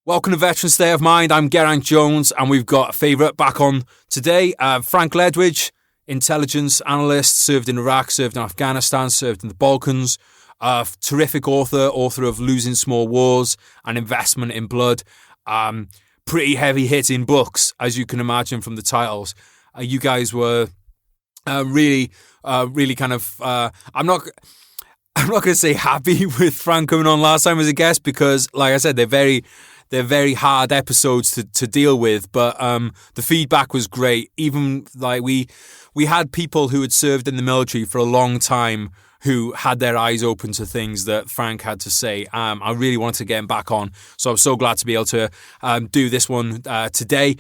Welcome to Veteran State of Mind. I'm Geraint Jones, and we've got a favourite back on today. Frank Ledwidge, intelligence analyst, served in Iraq, served in Afghanistan, served in the Balkans. Terrific author of Losing Small Wars and Investment in Blood. Pretty heavy-hitting books, as you can imagine from the titles. You guys were really kind of... I'm not going to say happy with Frank coming on last time as a guest because, like I said, they're very hard episodes to deal with, but the feedback was great. Even like we had people who had served in the military for a long time who had their eyes open to things that Frank had to say. I really wanted to get him back on, so I'm so glad to be able to do this one today.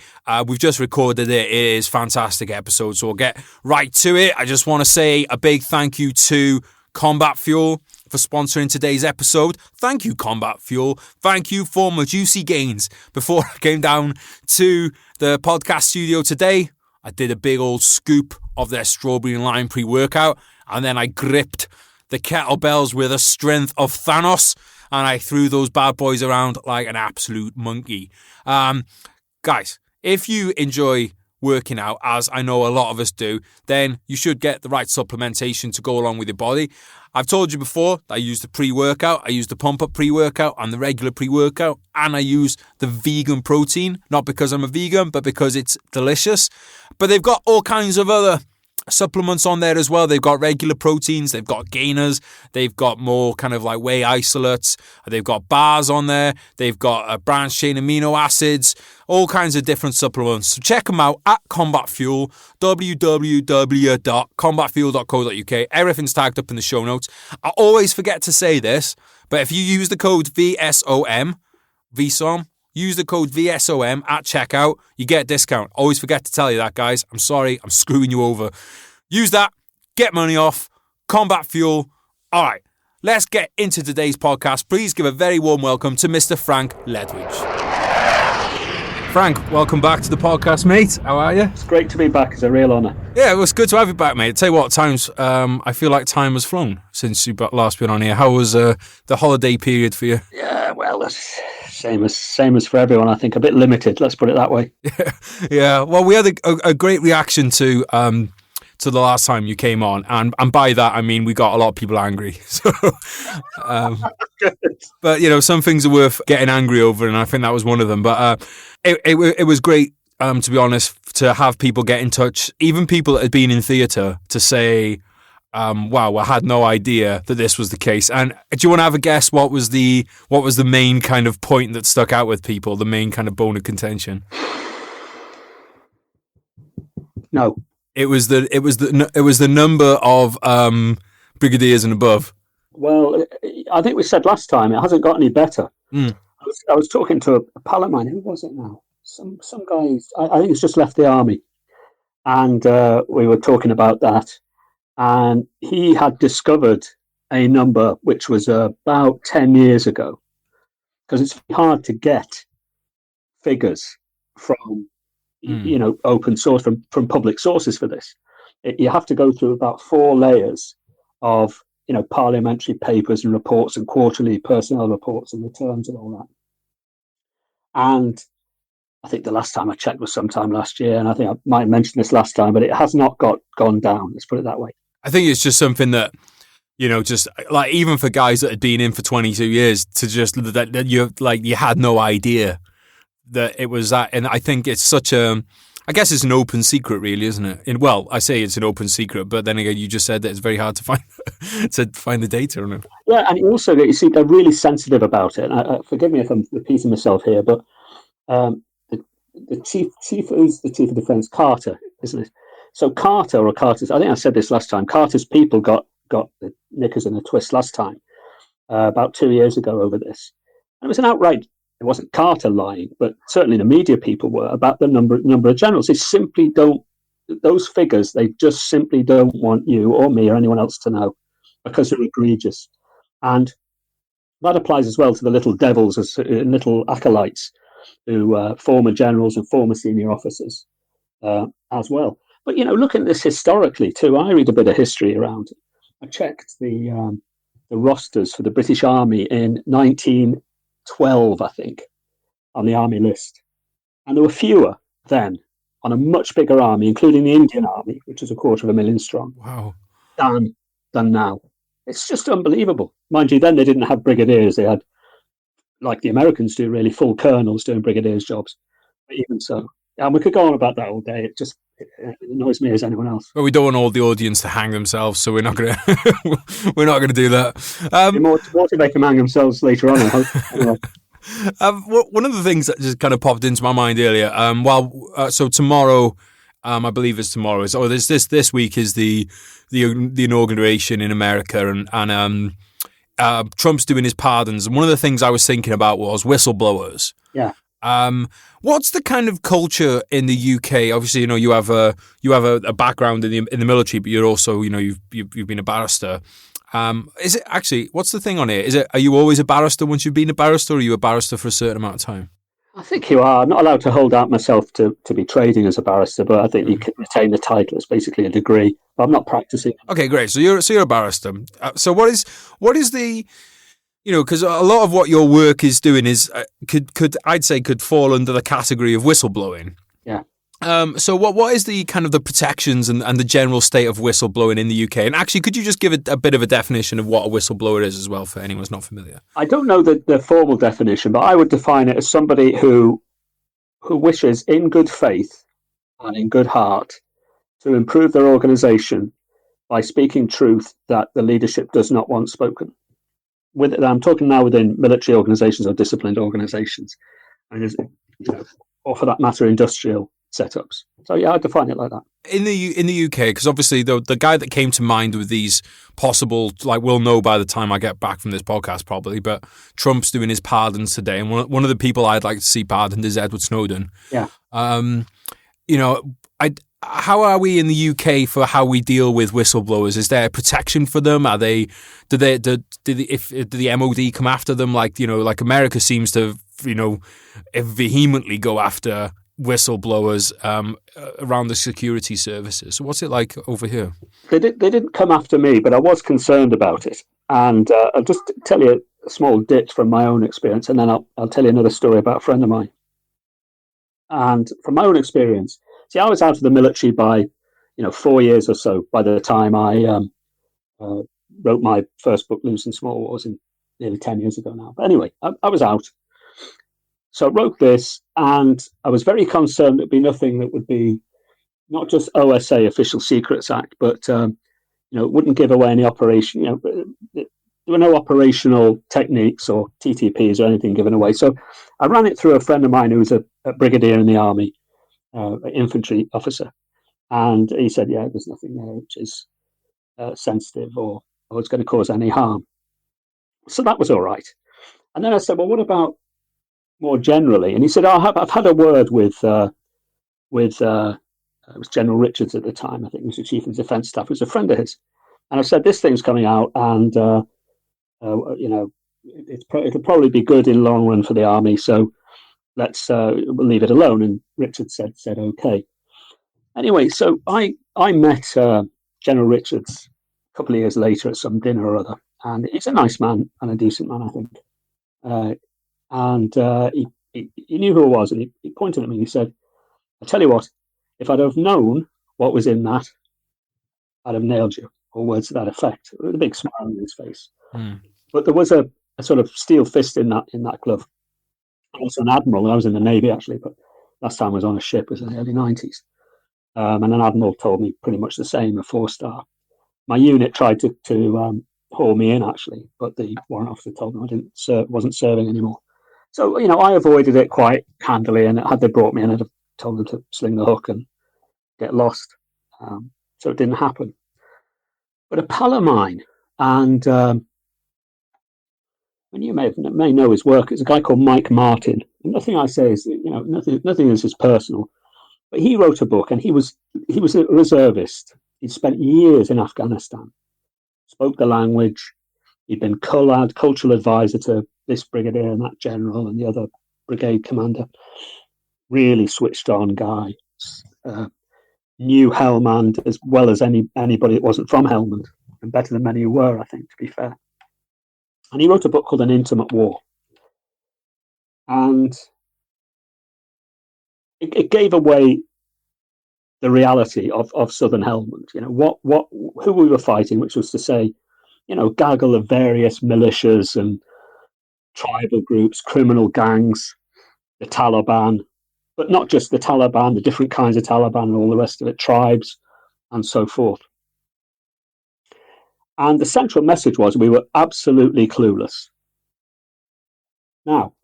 We've just recorded it. It is a fantastic episode, so we'll get right to it. I just want to say a big thank you to Combat Fuel for sponsoring today's episode. Thank you, Combat Fuel. Thank you for my juicy gains. Before I came down to the podcast studio today, I did a big old scoop of their strawberry and lime pre-workout, and then I gripped the kettlebells with the strength of Thanos, and I threw those bad boys around like an absolute monkey. Guys, if you enjoy working out, as I know a lot of us do, then you should get the right supplementation to go along with your body. I've told you before, I use the pre-workout, I use the pump-up pre-workout and the regular pre-workout, and I use the vegan protein, not because I'm a vegan, but because it's delicious. But they've got all kinds of other supplements on there as well. They've got regular proteins, they've got gainers, they've got more kind of like whey isolates, they've got bars on there, they've got branched chain amino acids, all kinds of different supplements. So check them out at Combat Fuel, www.combatfuel.co.uk. Everything's tagged up in the show notes. I always forget to say this, but if you use the code VSOM, use the code VSOM at checkout, you get a discount. Always forget to tell you that, guys. I'm sorry, I'm screwing you over. Use that, get money off, Combat Fuel. All right, let's get into today's podcast. Please give a very warm welcome to Mr. Frank Ledwidge. Frank, welcome back to the podcast, mate. How are you? It's great to be back. It's a real honour. Yeah, it was good to have you back, mate. Tell you what, I feel like time has flown since you last been on here. How was the holiday period for you? Yeah, well, that's same as for everyone. I think a bit limited. Let's put it that way. Yeah. Well, we had a great reaction to the last time you came on, and by that I mean we got a lot of people angry. So, but you know, some things are worth getting angry over, and I think that was one of them. But it was great, to be honest, to have people get in touch, even people that had been in theatre, to say, wow, I had no idea that this was the case. And do you want to have a guess what was the main kind of point that stuck out with people, the main kind of bone of contention? No. It was the number of brigadiers and above. Well, I think we said last time it hasn't got any better. I was talking to a pal of mine. Who was it now? Some guy. I think he's just left the army, and we were talking about that. And he had discovered a number which was about 10 years ago, because it's hard to get figures from open source, from public sources for this. You have to go through about 4 layers of parliamentary papers and reports and quarterly personnel reports and returns and all that. And I think the last time I checked was sometime last year, and I think I might have mentioned this last time, but it has not gone down. Let's put it that way. I think it's just something that, just like, even for guys that had been in for 22 years, to just that you had no idea that it was that. And I think it's I guess it's an open secret, really, isn't it? Well, I say it's an open secret, but then again, you just said that it's very hard to find the data on it. Yeah, and also, you see, they're really sensitive about it. And forgive me if I'm repeating myself here, but the chief who's the chief of defence, Carter, isn't it? So Carter's, I think I said this last time, Carter's people got the knickers in a twist last time, about 2 years ago over this. And it was an outright, it wasn't Carter lying, but certainly the media people were, about the number of generals. They simply don't, those figures, they just simply don't want you or me or anyone else to know, because they're egregious. And that applies as well to the little devils, little acolytes, who former generals and former senior officers as well. But, looking at this historically too, I read a bit of history around it. I checked the rosters for the British Army in 1912, I think. on the army list. And there were fewer then on a much bigger army, including the Indian army, which is 250,000 strong, Wow. than now. It's just unbelievable. Mind you, then they didn't have brigadiers. They had, like the Americans do, really full colonels doing brigadiers' jobs. But even so, and we could go on about that all day. It annoys me as anyone else. But we don't want all the audience to hang themselves, so we're not gonna we're not gonna do that. More to make them hang themselves later on, I hope. Anyway. One of the things that just kind of popped into my mind earlier, so tomorrow, I believe it's tomorrow. This week is the inauguration in America, and Trump's doing his pardons. And one of the things I was thinking about was whistleblowers. Yeah. What's the kind of culture in the UK? Obviously, you have a background in the military, but you're also, you've been a barrister. Is it actually, what's the thing on here? Are you always a barrister once you've been a barrister, or are you a barrister for a certain amount of time? I think you are. I'm not allowed to hold out myself to be trading as a barrister, but I think you can retain the title. It's basically a degree, but I'm not practicing. Okay, great. So you're a barrister. So what is the, because a lot of what your work is doing is could fall under the category of whistleblowing. Yeah. So what is the kind of the protections and the general state of whistleblowing in the UK? And actually, could you just give a bit of a definition of what a whistleblower is as well for anyone who's not familiar? I don't know the formal definition, but I would define it as somebody who wishes in good faith and in good heart to improve their organisation by speaking truth that the leadership does not want spoken. I'm talking now within military organisations or disciplined organisations, or for that matter, industrial setups. So yeah, I define it like that. In the UK, because obviously the guy that came to mind with these possible, we'll know by the time I get back from this podcast probably, but Trump's doing his pardons today, and one of the people I'd like to see pardoned is Edward Snowden. Yeah. How are we in the UK for how we deal with whistleblowers? Is there protection for them? Do the MOD come after them? Like America seems to, vehemently go after whistleblowers around the security services. So what's it like over here? They didn't come after me, but I was concerned about it. And I'll just tell you a small ditch from my own experience, and then I'll tell you another story about a friend of mine. And from my own experience, I was out of the military by, 4 years or so by the time I wrote my first book, Loose and Small Wars, nearly 10 years ago now. But anyway, I was out. So I wrote this, and I was very concerned there'd be nothing that would be not just OSA, Official Secrets Act, but it wouldn't give away any operation. There were no operational techniques or TTPs or anything given away. So I ran it through a friend of mine who was a brigadier in the army, an infantry officer, and he said, "Yeah, there's nothing there which is sensitive or it's going to cause any harm." So that was all right. And then I said, "Well, what about more generally?" And he said, I've had a word with it was General Richards at the time. I think he was the Chief of Defence Staff. He was a friend of his. And I said, this thing's coming out, and it'll probably be good in long run for the army. So we'll leave it alone. And Richards said okay. Anyway, so I met General Richards a couple of years later at some dinner or other, and he's a nice man and a decent man, I think. And he knew who I was, and he pointed at me and he said, "I tell you what, if I'd have known what was in that, I'd have nailed you," or words to that effect, with a big smile on his face. Mm. But there was a sort of steel fist in that glove. I was an admiral, and I was in the Navy actually, but last time I was on a ship was in the early 90s. And an admiral told me pretty much the same, a 4-star. My unit tried to haul me in actually, but the warrant officer told me I wasn't serving anymore. So, I avoided it quite handily, and had they brought me in, I'd have told them to sling the hook and get lost. So it didn't happen. But a pal of mine, and you may know his work, is a guy called Mike Martin. And nothing I say is, nothing is personal. But he wrote a book, and he was a reservist. He'd spent years in Afghanistan, spoke the language. He'd been cultural advisor to this brigadier and that general and the other brigade commander. Really switched on guy. Knew Helmand as well as anybody that wasn't from Helmand, and better than many who were, I think, to be fair. And he wrote a book called An Intimate War. And it gave away the reality of Southern Helmand. Who we were fighting, which was to say, gaggle of various militias and tribal groups, criminal gangs, the Taliban, but not just the Taliban, the different kinds of Taliban and all the rest of it, tribes and so forth. And the central message was we were absolutely clueless. Now,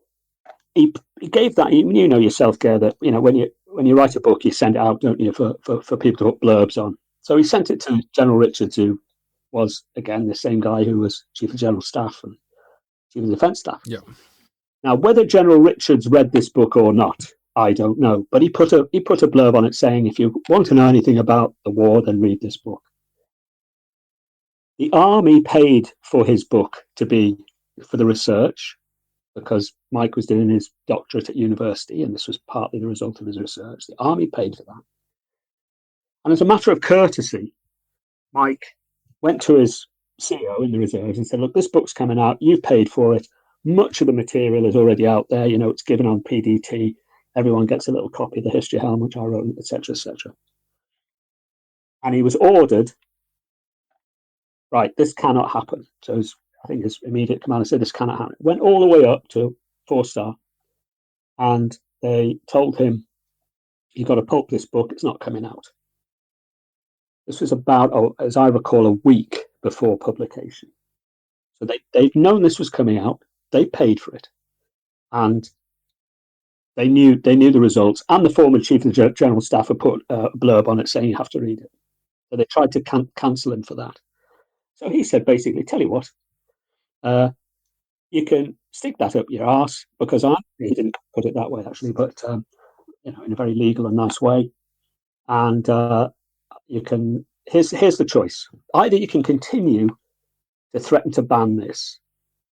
he gave that, you know yourself, Gare, that when you write a book, you send it out, don't you, for people to put blurbs on. So he sent it to General Richards, who was, again, the same guy who was Chief of General Staff and Chief of Defence Staff. Yeah. Now, whether General Richards read this book or not, I don't know. But he put a blurb on it saying, if you want to know anything about the war, then read this book. The army paid for his book to be for the research, because Mike was doing his doctorate at university, and this was partly the result of his research. The army paid for that. And as a matter of courtesy, Mike went to his CEO in the reserves and said, look, this book's coming out. You've paid for it. Much of the material is already out there. It's given on PDT. Everyone gets a little copy of the History of Helm, which I wrote, etc., etc. And he was ordered, right, this cannot happen. So I think his immediate commander said, this cannot happen. Went all the way up to 4-star, and they told him, you've got to pulp this book. It's not coming out. This was about, as I recall, a week before publication. So they'd known this was coming out. They paid for it, and they knew the results. And the former Chief of the General Staff had put a blurb on it saying you have to read it. So they tried to cancel him for that. So he said, basically, tell you what, you can stick that up your arse, because he didn't put it that way actually, but in a very legal and nice way. And you can. Here's the choice: either you can continue to threaten to ban this,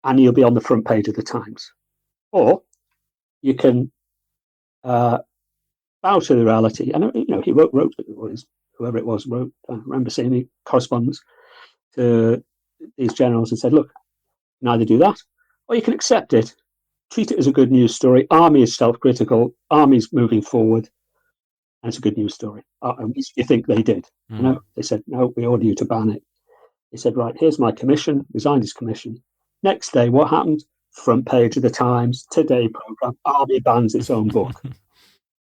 and you'll be on the front page of the Times, or you can bow to the reality. And he wrote whoever it was wrote. I remember seeing the correspondence to these generals and said, look, you can either do that, or you can accept it, treat it as a good news story. Army is self-critical. Army's moving forward, and it's a good news story. And you think they did? They said, no, we order you to ban it. He said, right, here's my commission. Resigned his commission. Next day, what happened? Front page of the Times, Today programme, Army bans its own book.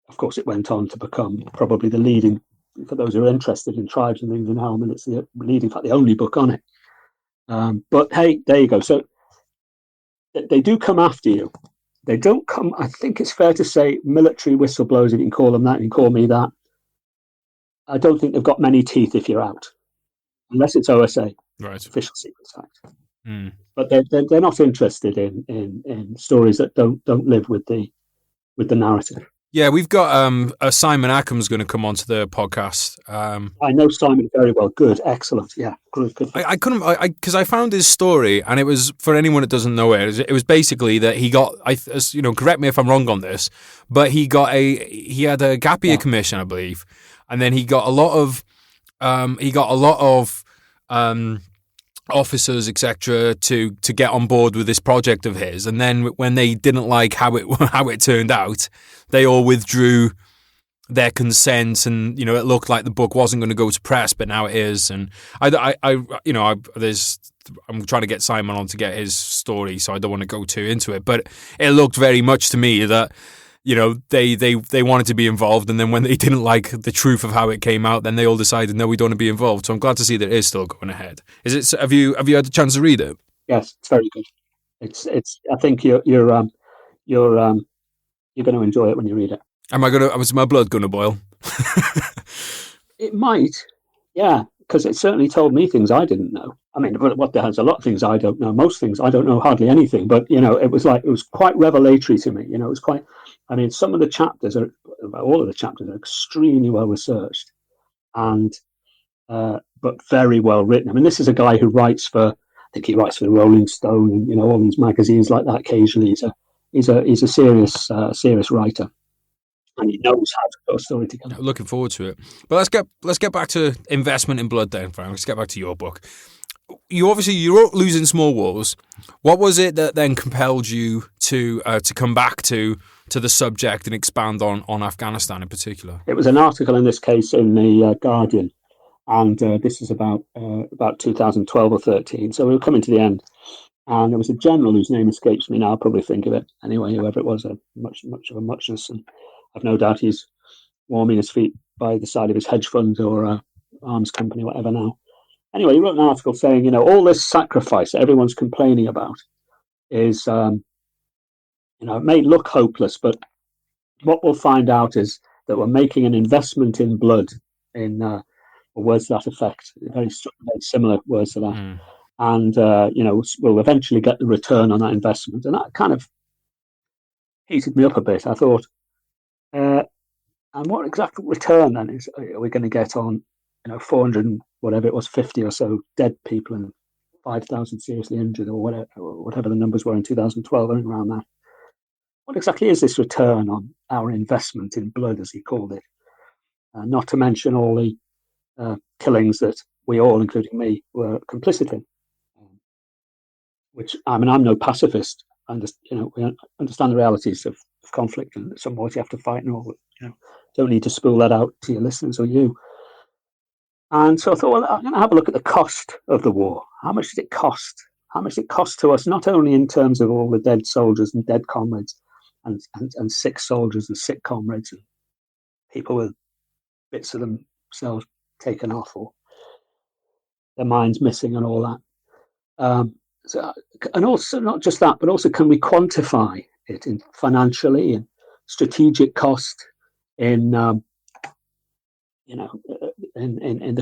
Of course, it went on to become probably the leading, for those who are interested in tribes and things in Helm, and it's the leading, in fact, the only book on it. But hey, there you go. So they do come after you. They don't come, I think it's fair to say, military whistleblowers, if you can call them that, you can call me that. I don't think they've got many teeth if you're out, unless it's OSA, right? Official Secrets Act. But they're not interested in stories that don't live with the narrative. Yeah, we've got Simon Ackham's going to come onto the podcast. I know Simon very well. Good, excellent. Yeah, good. I couldn't, because I found his story, and it was, for anyone that doesn't know it was basically that he got, correct me if I'm wrong on this, but he had a gap year commission, I believe, and then he got a lot of officers, etc., to get on board with this project of his, and then when they didn't like how it turned out, they all withdrew their consent, and it looked like the book wasn't going to go to press, but now it is. And I'm trying to get Simon on to get his story, so I don't want to go too into it, but it looked very much to me that they wanted to be involved, and then when they didn't like the truth of how it came out, then they all decided, no, we don't want to be involved. So I'm glad to see that it is still going ahead. Have you had a chance to read it? Yes, it's very good. It's. I think you're going to enjoy it when you read it. Was my blood going to boil? It might, yeah, because it certainly told me things I didn't know. I mean, there's a lot of things I don't know. Most things I don't know hardly anything. But it was quite revelatory to me. It was quite. I mean, all of the chapters are extremely well researched, and but very well written. I mean, this is a guy who writes for. I think he writes for the Rolling Stone and all these magazines like that. Occasionally, he's a serious writer, and he knows how to put a story together. Looking forward to it. But let's get back to investment in blood then, Frank. Let's get back to your book. you wrote Losing Small Wars. What was it that then compelled you to come back to the subject and expand on Afghanistan in particular? It was an article in this case in the Guardian, and this is about 2012 or 13. So we were coming to the end, and there was a general whose name escapes me now. I'll probably think of it anyway. Whoever it was, much of a muchness, and I've no doubt he's warming his feet by the side of his hedge fund or arms company, whatever now. Anyway, he wrote an article saying, all this sacrifice that everyone's complaining about is, it may look hopeless, but what we'll find out is that we're making an investment in blood, in words to that effect, very similar words to that. Mm. And, we'll eventually get the return on that investment. And that kind of heated me up a bit. I thought, and what exact return then are we going to get on 400 and whatever it was, 50 or so dead people and 5,000 seriously injured, or whatever the numbers were in 2012, and around that? What exactly is this return on our investment in blood, as he called it? Not to mention all the killings that we all, including me, were complicit in. Which, I'm no pacifist. We understand the realities of conflict, and some wars you have to fight and all. Don't need to spool that out to your listeners or you. And so I thought, well, I'm going to have a look at the cost of the war. How much did it cost? How much did it cost to us, not only in terms of all the dead soldiers and dead comrades and sick soldiers and sick comrades and people with bits of themselves taken off or their minds missing and all that. And also not just that, but also can we quantify it financially, in strategic cost, in the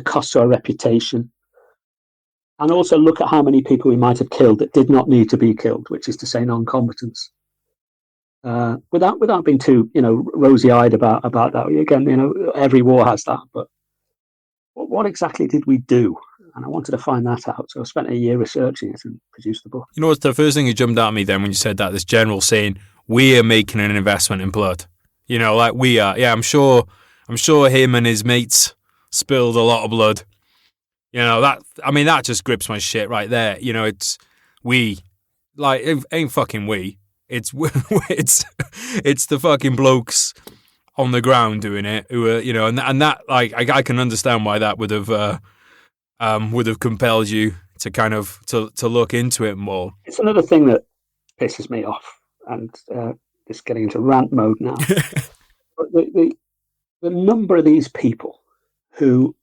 cost to our reputation, and also look at how many people we might have killed that did not need to be killed, which is to say non-combatants. Without being too rosy-eyed about that. Again, every war has that, but what exactly did we do? And I wanted to find that out, so I spent a year researching it and produced the book. What's the first thing that jumped at me then when you said that? This general saying, "We are making an investment in blood." Like we are. Yeah, I'm sure him and his mates spilled a lot of blood. That just grips my shit right there. It's we, like, it ain't fucking we. It's it's the fucking blokes on the ground doing it who are, and that, like, I can understand why that would have compelled you to kind of to look into it more. It's another thing that pisses me off, and just getting into rant mode now. But the number of these people who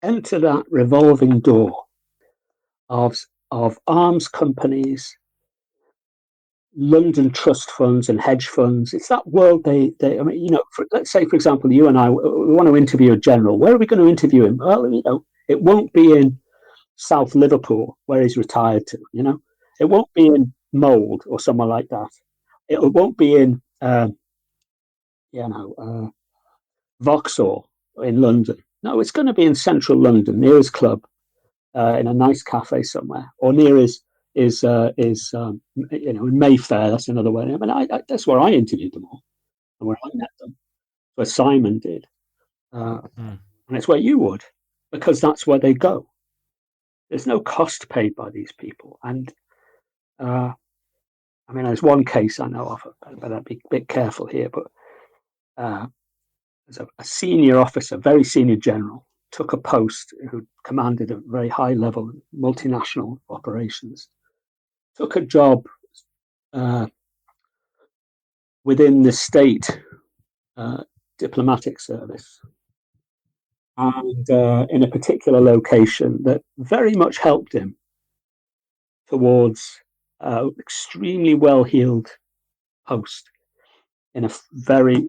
enter that revolving door of arms companies, London trust funds and hedge funds. It's that world let's say, for example, you and I, we want to interview a general. Where are we going to interview him? Well, it won't be in South Liverpool, where he's retired to, It won't be in Mould or somewhere like that. It won't be in, Vauxhall in London. No, it's going to be in central London, near his club, in a nice cafe somewhere, or near his in Mayfair. That's another way. That's where I interviewed them all, and where I met them, where Simon did, and it's where you would, because that's where they go. There's no cost paid by these people, and there's one case I know of. I better be a bit careful here, but there's a senior officer, very senior general, took a post who commanded a very high level multinational operations, took a job within the state diplomatic service, and in a particular location that very much helped him towards extremely well-heeled post in a very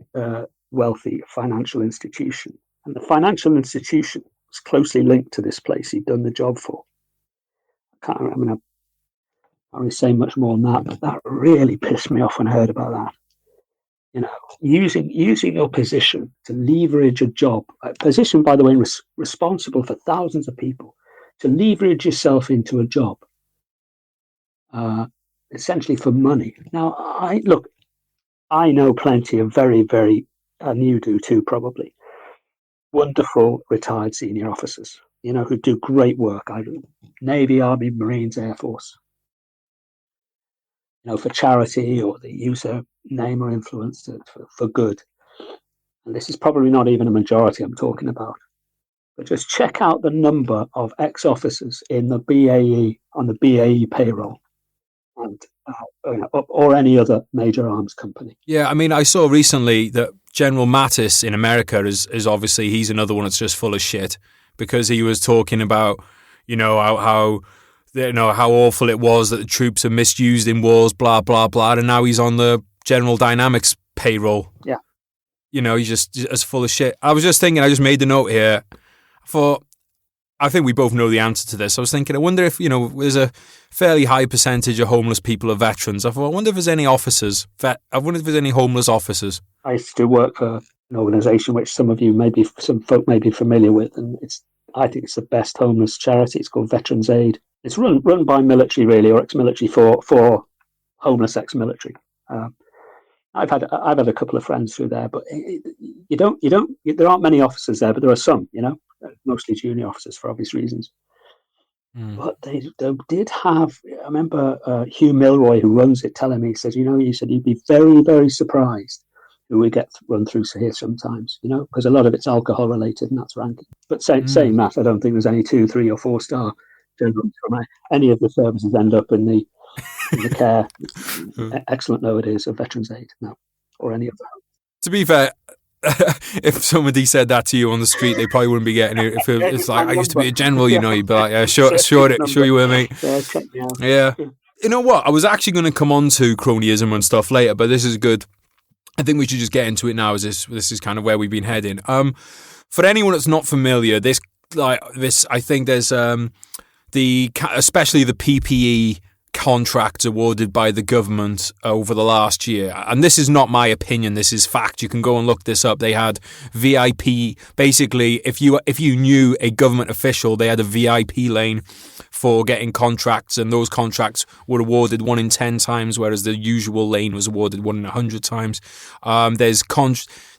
wealthy financial institution. And the financial institution was closely linked to this place he'd done the job for. I can't really say much more than that, but that really pissed me off when I heard about that. Using your position to leverage a job, a position, by the way, responsible for thousands of people, to leverage yourself into a job, essentially for money. Now, I know plenty of very, very, and you do too, probably, wonderful retired senior officers. who do great work, either Navy, Army, Marines, Air Force, for charity, or they use their name or influence for good. And this is probably not even a majority I'm talking about. But just check out the number of ex-officers in the BAE, on the BAE payroll, and or any other major arms company. Yeah, I mean, I saw recently that General Mattis in America is obviously, he's another one that's just full of shit, because he was talking about, how awful it was that the troops are misused in wars, blah, blah, blah, and now he's on the General Dynamics payroll. Yeah. He's just as full of shit. I was just thinking, I just made the note here. I think we both know the answer to this. I was thinking, I wonder if, there's a fairly high percentage of homeless people are veterans. I wonder if there's any officers. I wonder if there's any homeless officers. I used to work for an organisation which some folk may be familiar with, and I think it's the best homeless charity. It's called Veterans Aid. It's run by military, really, or ex-military, for homeless ex-military. I've had a couple of friends through there, but there aren't many officers there, but there are some, mostly junior officers for obvious reasons. But they did have, I remember Hugh Milroy, who runs it, telling me, he said, you said you'd be very, very surprised who we get run through here sometimes, because a lot of it's alcohol related, and that's ranking. But saying that, I don't think there's any 2, 3 or 4 star generals from any of the services end up in the care. Excellent though it is of Veterans Aid, no, or any of that. To be fair, if somebody said that to you on the street, they probably wouldn't be getting it. If it's like, I used to be a general, you'd be like, yeah, sure you were, mate. Yeah, check me out. Yeah. You know what? I was actually going to come on to cronyism and stuff later, but this is good. I think we should just get into it now, as this is kind of where we've been heading. For anyone that's not familiar, I think there's especially the PPE contracts awarded by the government over the last year. And this is not my opinion, this is fact. You can go and look this up. They had VIP, basically, if you knew a government official, they had a VIP lane for getting contracts, and those contracts were awarded 1 in 10 times, whereas the usual lane was awarded 1 in 100 times. There's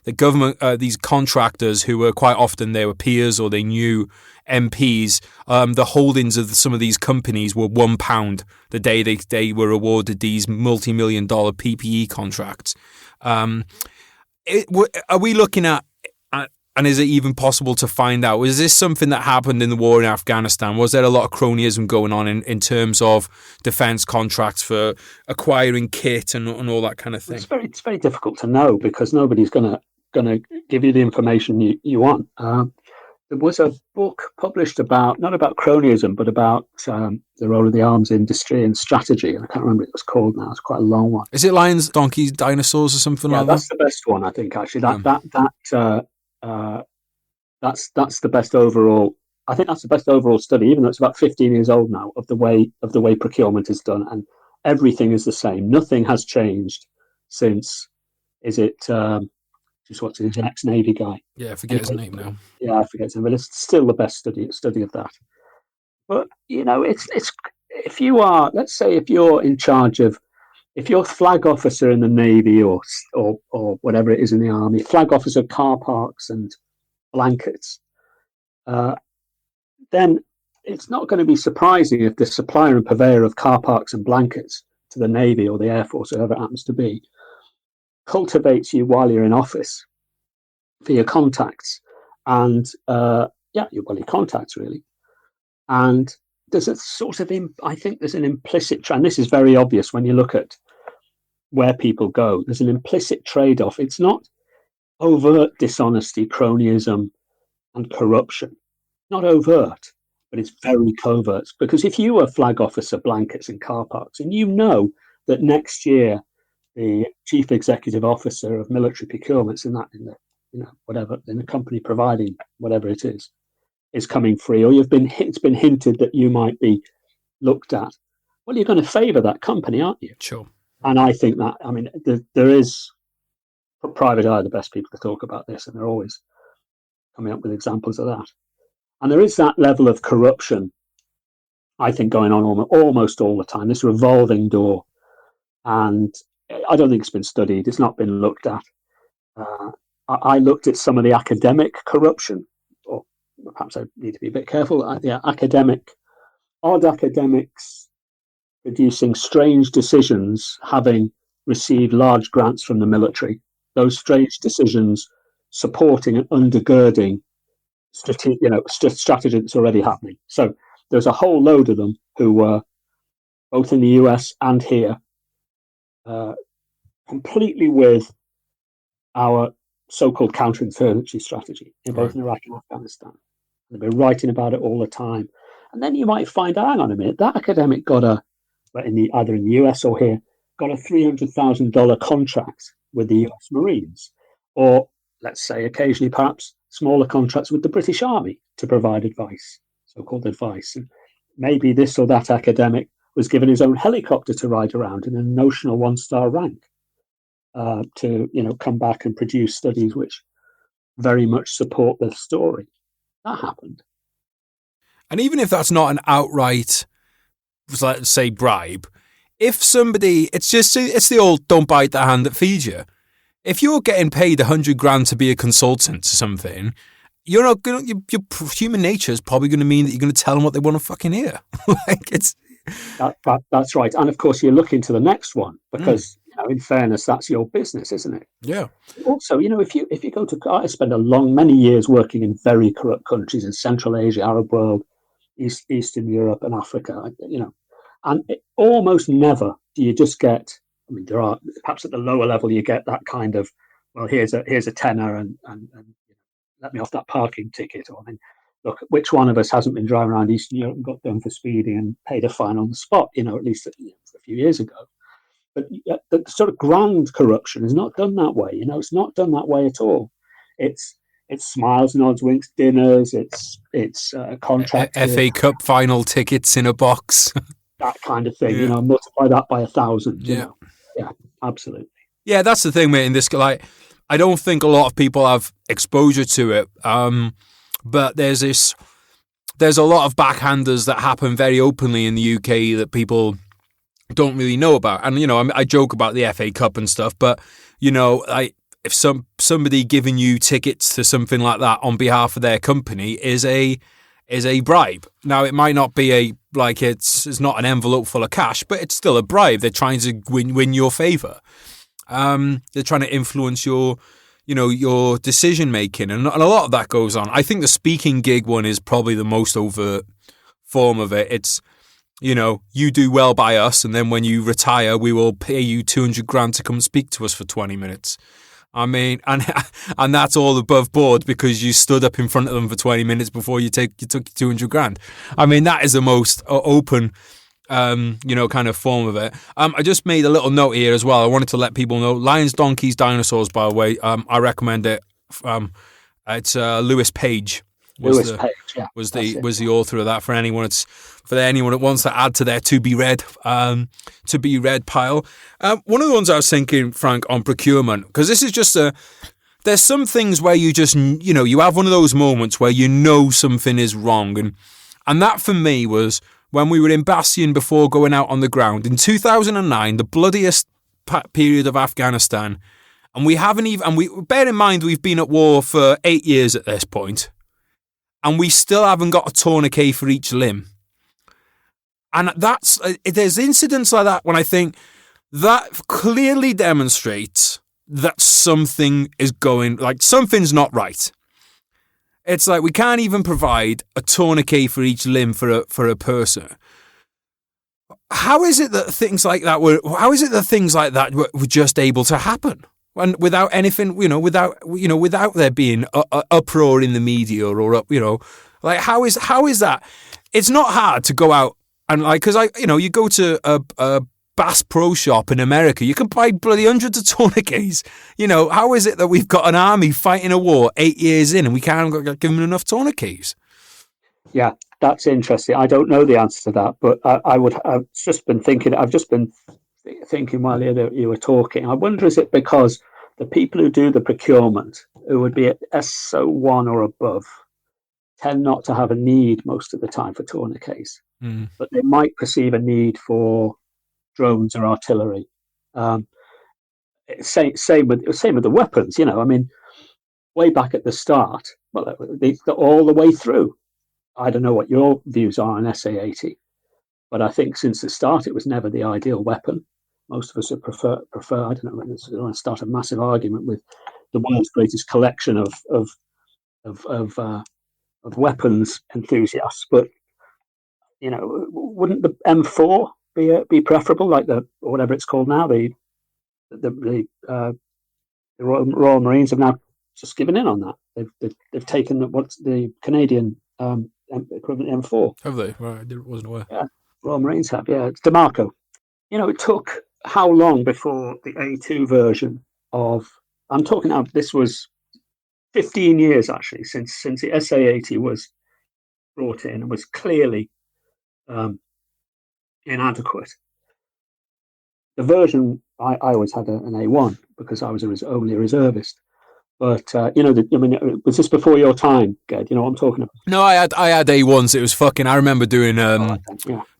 the government, these contractors who were quite often, they were peers or they knew MPs. The holdings of some of these companies were £1 the day they were awarded these multi-million dollar PPE contracts. Are we looking at, and is it even possible to find out, is this something that happened in the war in Afghanistan? Was there a lot of cronyism going on in terms of defence contracts for acquiring kit and all that kind of thing? It's very difficult to know, because nobody's going to give you the information you want. There was a book published not about cronyism, but about the role of the arms industry and strategy. And I can't remember what it was called now. It's quite a long one. Is it Lions, Donkeys, Dinosaurs or something like that? That's the best one, I think, actually. That's the best overall. I think that's the best overall study, even though it's about 15 years old now, of the way procurement is done, and everything is the same. Nothing has changed since. Is it? Just what's his ex-Navy guy? Yeah, I forget his name now. Yeah, I forget his name, but it's still the best study of that. But it's if you're in charge of, if you're flag officer in the Navy or whatever it is in the Army, flag officer, car parks and blankets, then it's not going to be surprising if the supplier and purveyor of car parks and blankets to the Navy or the Air Force, whoever it happens to be, cultivates you while you're in office for your contacts, and your contacts really. And there's a sort of, I think there's an implicit trend. This is very obvious when you look at where people go. There's an implicit trade-off. It's not overt dishonesty, cronyism, and corruption. Not overt, but it's very covert. Because if you were flag officer, blankets, and car parks, and you know that next year the chief executive officer of military procurements in the company providing whatever it is coming free, or it's been hinted that you might be looked at, well, you're going to favour that company, aren't you? Sure. And I think that, there is, private eye are the best people to talk about this, and they're always coming up with examples of that. And there is that level of corruption, I think, going on almost all the time, this revolving door. And I don't think it's been studied. It's not been looked at. I looked at some of the academic corruption, or perhaps I need to be a bit careful. Odd academics producing strange decisions, having received large grants from the military. Those strange decisions supporting and undergirding strategy that's already happening. So there's a whole load of them who were both in the US and here, completely with our so-called counterinsurgency strategy in both Iraq and Afghanistan. They've been writing about it all the time. And then you might find, hang on a minute, that academic got either in the US or here, got a $300,000 contract with the US Marines, or let's say occasionally perhaps smaller contracts with the British Army to provide advice, so-called advice. And maybe this or that academic was given his own helicopter to ride around in a notional one-star rank to come back and produce studies which very much support the story. That happened. And even if that's not an outright, let's say, bribe, if somebody, it's the old don't bite the hand that feeds you. If you're getting paid $100,000 to be a consultant to something, you're not going to, your human nature is probably going to mean that you're going to tell them what they want to fucking hear. That's right. And of course, you look into the next one because, in fairness, that's your business, isn't it? Yeah. Also, if you go to, I spent many years working in very corrupt countries in Central Asia, Arab world, Eastern Europe, and Africa. And almost never do you just get. I mean, there are perhaps at the lower level you get that kind of, well, here's a tenner and let me off that parking ticket. Or, I mean, look, which one of us hasn't been driving around Eastern Europe and got done for speeding and paid a fine on the spot? At least a few years ago. But the sort of grand corruption is not done that way. It's not done that way at all. It's smiles, nods, winks, dinners. It's contracts. FA Cup final tickets in a box. That kind of thing. Yeah. Multiply that by 1,000. Yeah. Yeah, absolutely. Yeah, that's the thing, mate. In this, I don't think a lot of people have exposure to it. But there's a lot of backhanders that happen very openly in the UK that people don't really know about. And, I joke about the FA Cup and stuff, but, if somebody giving you tickets to something like that on behalf of their company is a bribe. Now, it might not be it's not an envelope full of cash, but it's still a bribe. They're trying to win your favor. They're trying to influence your decision making, and a lot of that goes on. I think the speaking gig one is probably the most overt form of it. It's, you do well by us, and then when you retire, we will pay you $200,000 to come speak to us for 20 minutes. I mean, and that's all above board because you stood up in front of them for 20 minutes before you took $200,000. I mean, that is the most open, kind of form of it. I just made a little note here as well. I wanted to let people know Lions, Donkeys, Dinosaurs, by the way. I recommend it. It's Lewis Page. Was the author of that for anyone that wants to add to their to be read pile. One of the ones I was thinking, Frank, on procurement, because this is just there's some things where you just you have one of those moments where something is wrong, and that for me was when we were in Bastion before going out on the ground in 2009, the bloodiest period of Afghanistan, and we bear in mind we've been at war for 8 years at this point. And we still haven't got a tourniquet for each limb. And there's incidents like that when I think that clearly demonstrates that something is something's not right. It's like we can't even provide a tourniquet for each limb for a person. How is it that things like that were just able to happen? And without anything, without there being a uproar in the media or how is that? It's not hard to go out and because you go to a Bass Pro Shop in America, you can buy bloody hundreds of tourniquets. How is it that we've got an army fighting a war 8 years in and we can't give them enough tourniquets? Yeah, that's interesting. I don't know the answer to that, but I've just been thinking while you were talking. I wonder, is it because the people who do the procurement, who would be at SO1 or above, tend not to have a need most of the time for tourniquets, but they might perceive a need for drones or artillery. Same with the weapons. I mean, way back at the start, well, all the way through. I don't know what your views are on SA-80, but I think since the start, it was never the ideal weapon. Most of us would prefer. I don't know. I don't want to start a massive argument with the world's greatest collection of weapons enthusiasts, but wouldn't the M4 be preferable, like the or whatever it's called now? The Royal Marines have now just given in on that. They've taken what's the Canadian equivalent M4. Have they? Right, I wasn't aware. Yeah, Royal Marines have. Yeah, it's DeMarco. It took how long before the A2 version of? I'm talking now. This was 15 years actually since the SA-80 was brought in and was clearly inadequate. The version I always had an A1 because I was only a reservist. But was this before your time, Ged? You know what I'm talking about? No, I had A1s. It was fucking. I remember doing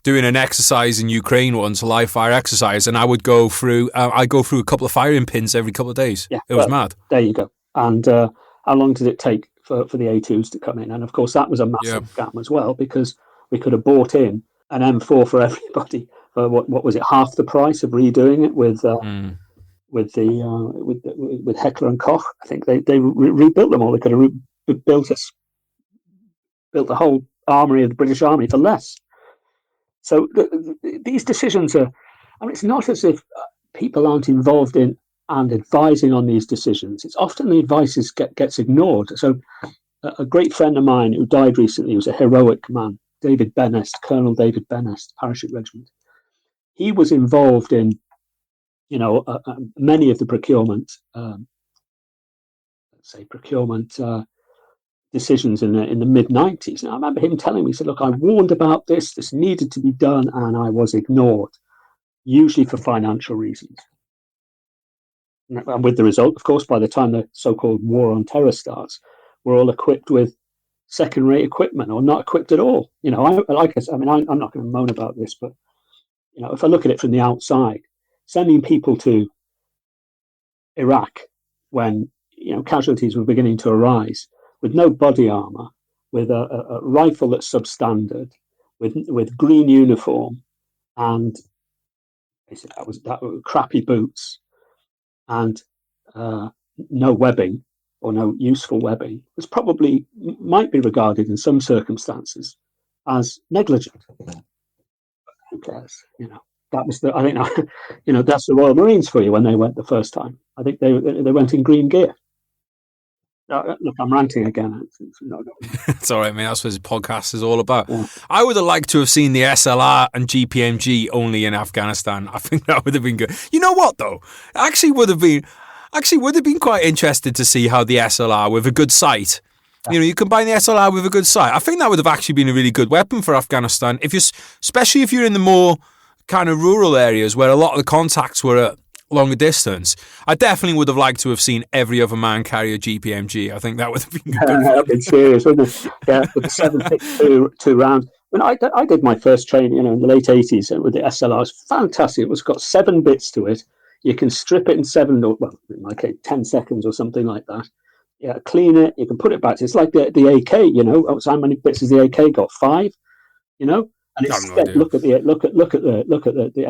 doing an exercise in Ukraine once, a live fire exercise, and I would go through. I go through a couple of firing pins every couple of days. Yeah, it was mad. There you go. And how long did it take for the A2s to come in? And of course, that was a massive gap as well because we could have bought in an M4 for everybody for what was it, half the price of redoing it with Heckler and Koch. I think they rebuilt them all. They could have built the whole armory of the British Army for less. So these decisions are. I mean, it's not as if people aren't involved in and advising on these decisions. It's often the advice gets ignored. So a great friend of mine who died recently was a heroic man, David Benest, Colonel David Benest, Parachute Regiment. He was involved in many of the procurement decisions in the mid-90s. And I remember him telling me, he said, look, I warned about this needed to be done, and I was ignored, usually for financial reasons. And with the result, of course, by the time the so-called war on terror starts, we're all equipped with second-rate equipment or not equipped at all. I'm not going to moan about this, but, if I look at it from the outside, sending people to Iraq when casualties were beginning to arise with no body armor, with a rifle that's substandard, with green uniform, and that was crappy boots, and no webbing or no useful webbing, might be regarded in some circumstances as negligent. Who cares? That was I think that's the Royal Marines for you when they went the first time. I think they went in green gear. Look, I'm ranting again. It's all right, man. That's what this podcast is all about. Yeah. I would have liked to have seen the SLR and GPMG only in Afghanistan. I think that would have been good. You know what, though? Actually would have been quite interested to see how the SLR with a good sight. You combine the SLR with a good sight. I think that would have actually been a really good weapon for Afghanistan, especially if you're in the more kind of rural areas where a lot of the contacts were at longer distance. I definitely would have liked to have seen every other man carry a GPMG. I think that would have been good. That would have been serious, wouldn't it? Yeah, with the 7.62 round. When I did my first training, in the late 80s with the SLR, it's fantastic. It's got 7 bits to it. You can strip it in 10 seconds or something like that. Yeah, clean it. You can put it back. It's like the AK. How many bits has the AK got? 5. And it's look at the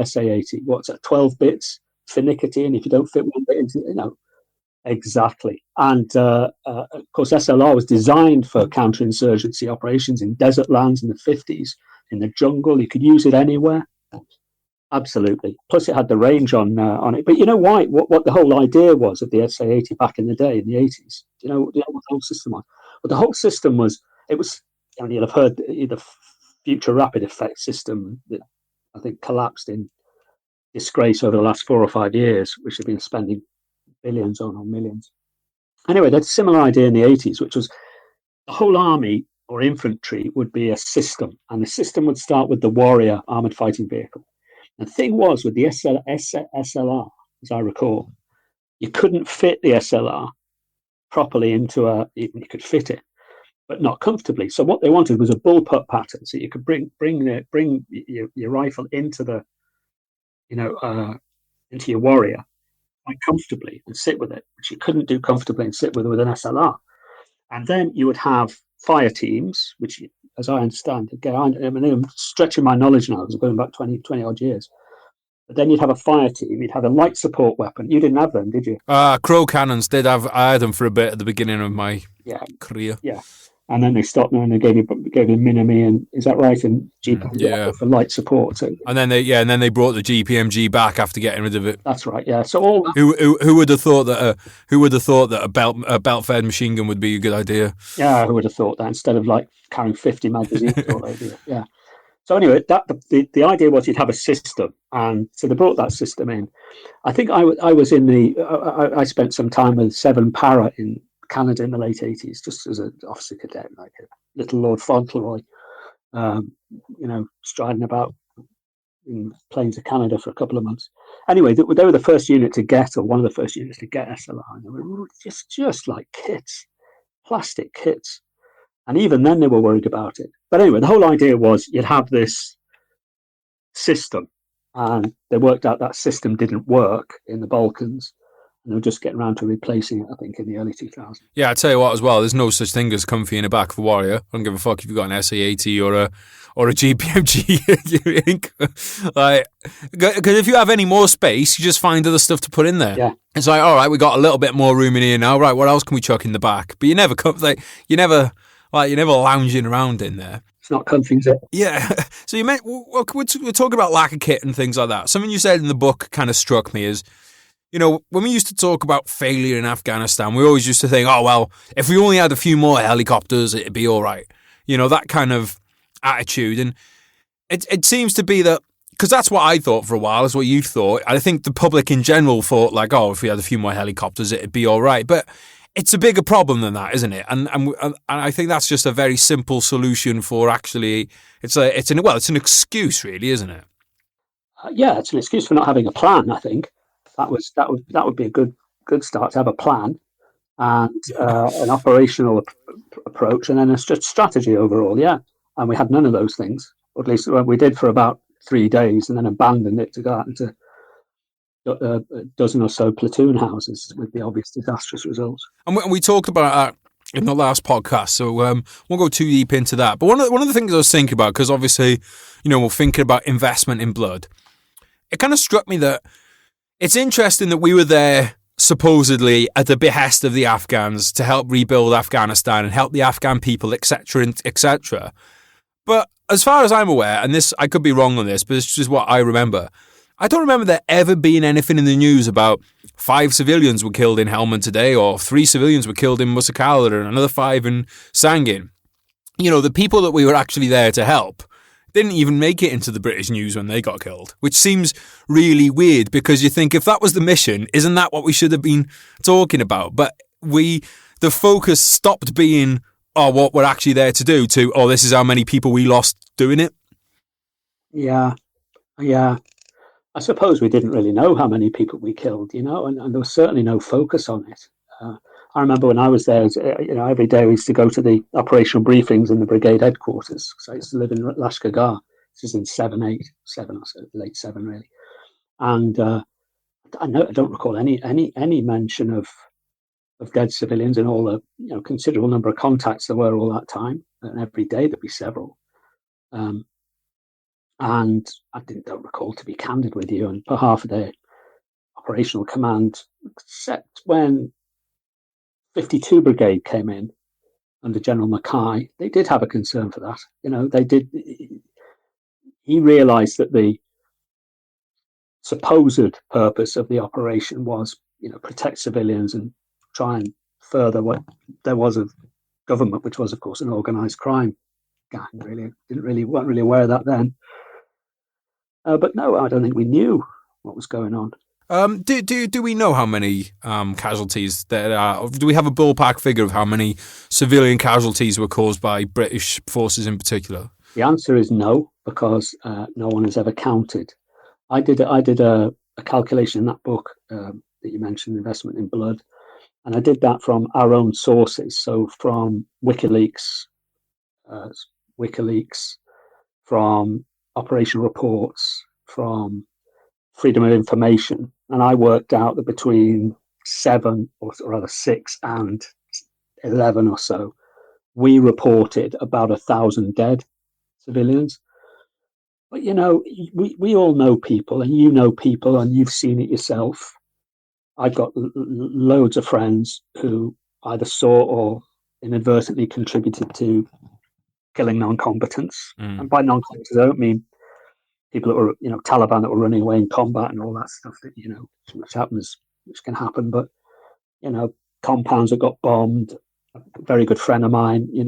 SA-80. What's that? 12 bits. Finicky, and if you don't fit one bit into exactly. And of course, SLR was designed for counterinsurgency operations in desert lands in the 50s, in the jungle. You could use it anywhere. Absolutely. Plus, it had the range on it. But you know why? What the whole idea was of the SA-80 back in the day, in the 80s. Do you know what the whole system was? Well, the whole system was. It was. You'll have heard the Future Rapid Effect system that I think collapsed in disgrace over the last 4 or 5 years, which have been spending billions on millions. Anyway, that's a similar idea in the 80s, which was the whole army or infantry would be a system, and the system would start with the Warrior armored fighting vehicle. The thing was with the SLR, as I recall, you couldn't fit the SLR properly into you could fit it, but not comfortably. So what they wanted was a bullpup pattern, so you could bring your rifle into the into your Warrior, quite comfortably and sit with it, which you couldn't do comfortably and sit with an SLR. And then you would have fire teams, which, as I understand, again, I'm stretching my knowledge now because I'm going back 20 odd years. But then you'd have a fire team, you'd have a light support weapon. You didn't have them, did you? Crow cannons did have. I had them for a bit at the beginning of my career. Yeah. And then they stopped them and they gave you Minimi, and is that right? And GPMG for light support. So, and then they brought the GPMG back after getting rid of it. That's right. Yeah. So all who would have thought that a belt fed machine gun would be a good idea? Yeah, who would have thought that instead of like carrying 50 magazines all over you? Yeah. So anyway, the idea was you'd have a system, and so they brought that system in. I think I was in I spent some time with 7 Para in Canada in the late 80s, just as an officer cadet, like a little Lord Fauntleroy, striding about in plains of Canada for a couple of months. Anyway, they were the first unit to get, or one of the first units to get SLR, and they were just like kits, plastic kits. And even then they were worried about it. But anyway, the whole idea was you'd have this system, and they worked out that system didn't work in the Balkans. And they were just getting around to replacing it, I think, in the early 2000s. Yeah, I tell you what, as well, there's no such thing as comfy in the back of a Warrior. I don't give a fuck if you've got an SA-80 or a GPMG. Because if you have any more space, you just find other stuff to put in there. Yeah. It's like, all right, we got a little bit more room in here now. Right, what else can we chuck in the back? But you're never lounging around in there. It's not comfy, is it? Yeah. So we're talking about lack of kit and things like that. Something you said in the book kind of struck me is, when we used to talk about failure in Afghanistan, we always used to think, oh, well, if we only had a few more helicopters, it'd be all right. That kind of attitude. And it seems to be that, because that's what I thought for a while, is what you thought. I think the public in general thought, like, oh, if we had a few more helicopters, it'd be all right. But it's a bigger problem than that, isn't it? And I think that's just a very simple solution for actually, it's an excuse, really, isn't it? Yeah, it's an excuse for not having a plan, I think. That would be a good start, to have a plan and an operational approach, and then a strategy overall. Yeah, and we had none of those things, or at least we did for about 3 days, and then abandoned it to go out into a dozen or so platoon houses with the obvious disastrous results. And we talked about that in the last podcast, so won't go too deep into that. But one of the things I was thinking about, because obviously, we're thinking about investment in blood, it kind of struck me that it's interesting that we were there supposedly at the behest of the Afghans to help rebuild Afghanistan and help the Afghan people, etc., etc. But as far as I'm aware, and this, I could be wrong on this, but it's just what I remember, I don't remember there ever being anything in the news about 5 civilians were killed in Helmand today, or 3 civilians were killed in Musakala, and another 5 in Sangin. The people that we were actually there to help didn't even make it into the British news when they got killed, which seems really weird, because you think, if that was the mission, isn't that what we should have been talking about? But the focus stopped being, oh, what we're actually there to do, to, oh, this is how many people we lost doing it. Yeah. I suppose we didn't really know how many people we killed, and there was certainly no focus on it. I remember when I was there, every day we used to go to the operational briefings in the brigade headquarters, because I used to live in Lashkar. This is in 7 or so, late 7 really. And I don't recall any mention of dead civilians in all the considerable number of contacts there were all that time, and every day there'd be several. And I don't recall, to be candid with you, on behalf of the operational command, except when 52 Brigade came in under General Mackay, they did have a concern for that. They did. He realised that the supposed purpose of the operation was, protect civilians and try and further what there was of government, which was, of course, an organised crime gang. Weren't really aware of that then. But no, I don't think we knew what was going on. Do we know how many casualties there are? Do we have a ballpark figure of how many civilian casualties were caused by British forces in particular? The answer is no, because no one has ever counted. I did a calculation in that book that you mentioned, Investment in Blood, and I did that from our own sources. So from WikiLeaks, from operational reports, from Freedom of Information, and I worked out that between 7, or rather 6 and 11 or so, we reported about 1,000 dead civilians. But we all know people, and you know people, and you've seen it yourself. I've got loads of friends who either saw or inadvertently contributed to killing non-combatants. And by non-combatants, I don't mean people that were, Taliban that were running away in combat and all that stuff that, which happens, which can happen. But, compounds that got bombed. A very good friend of mine, he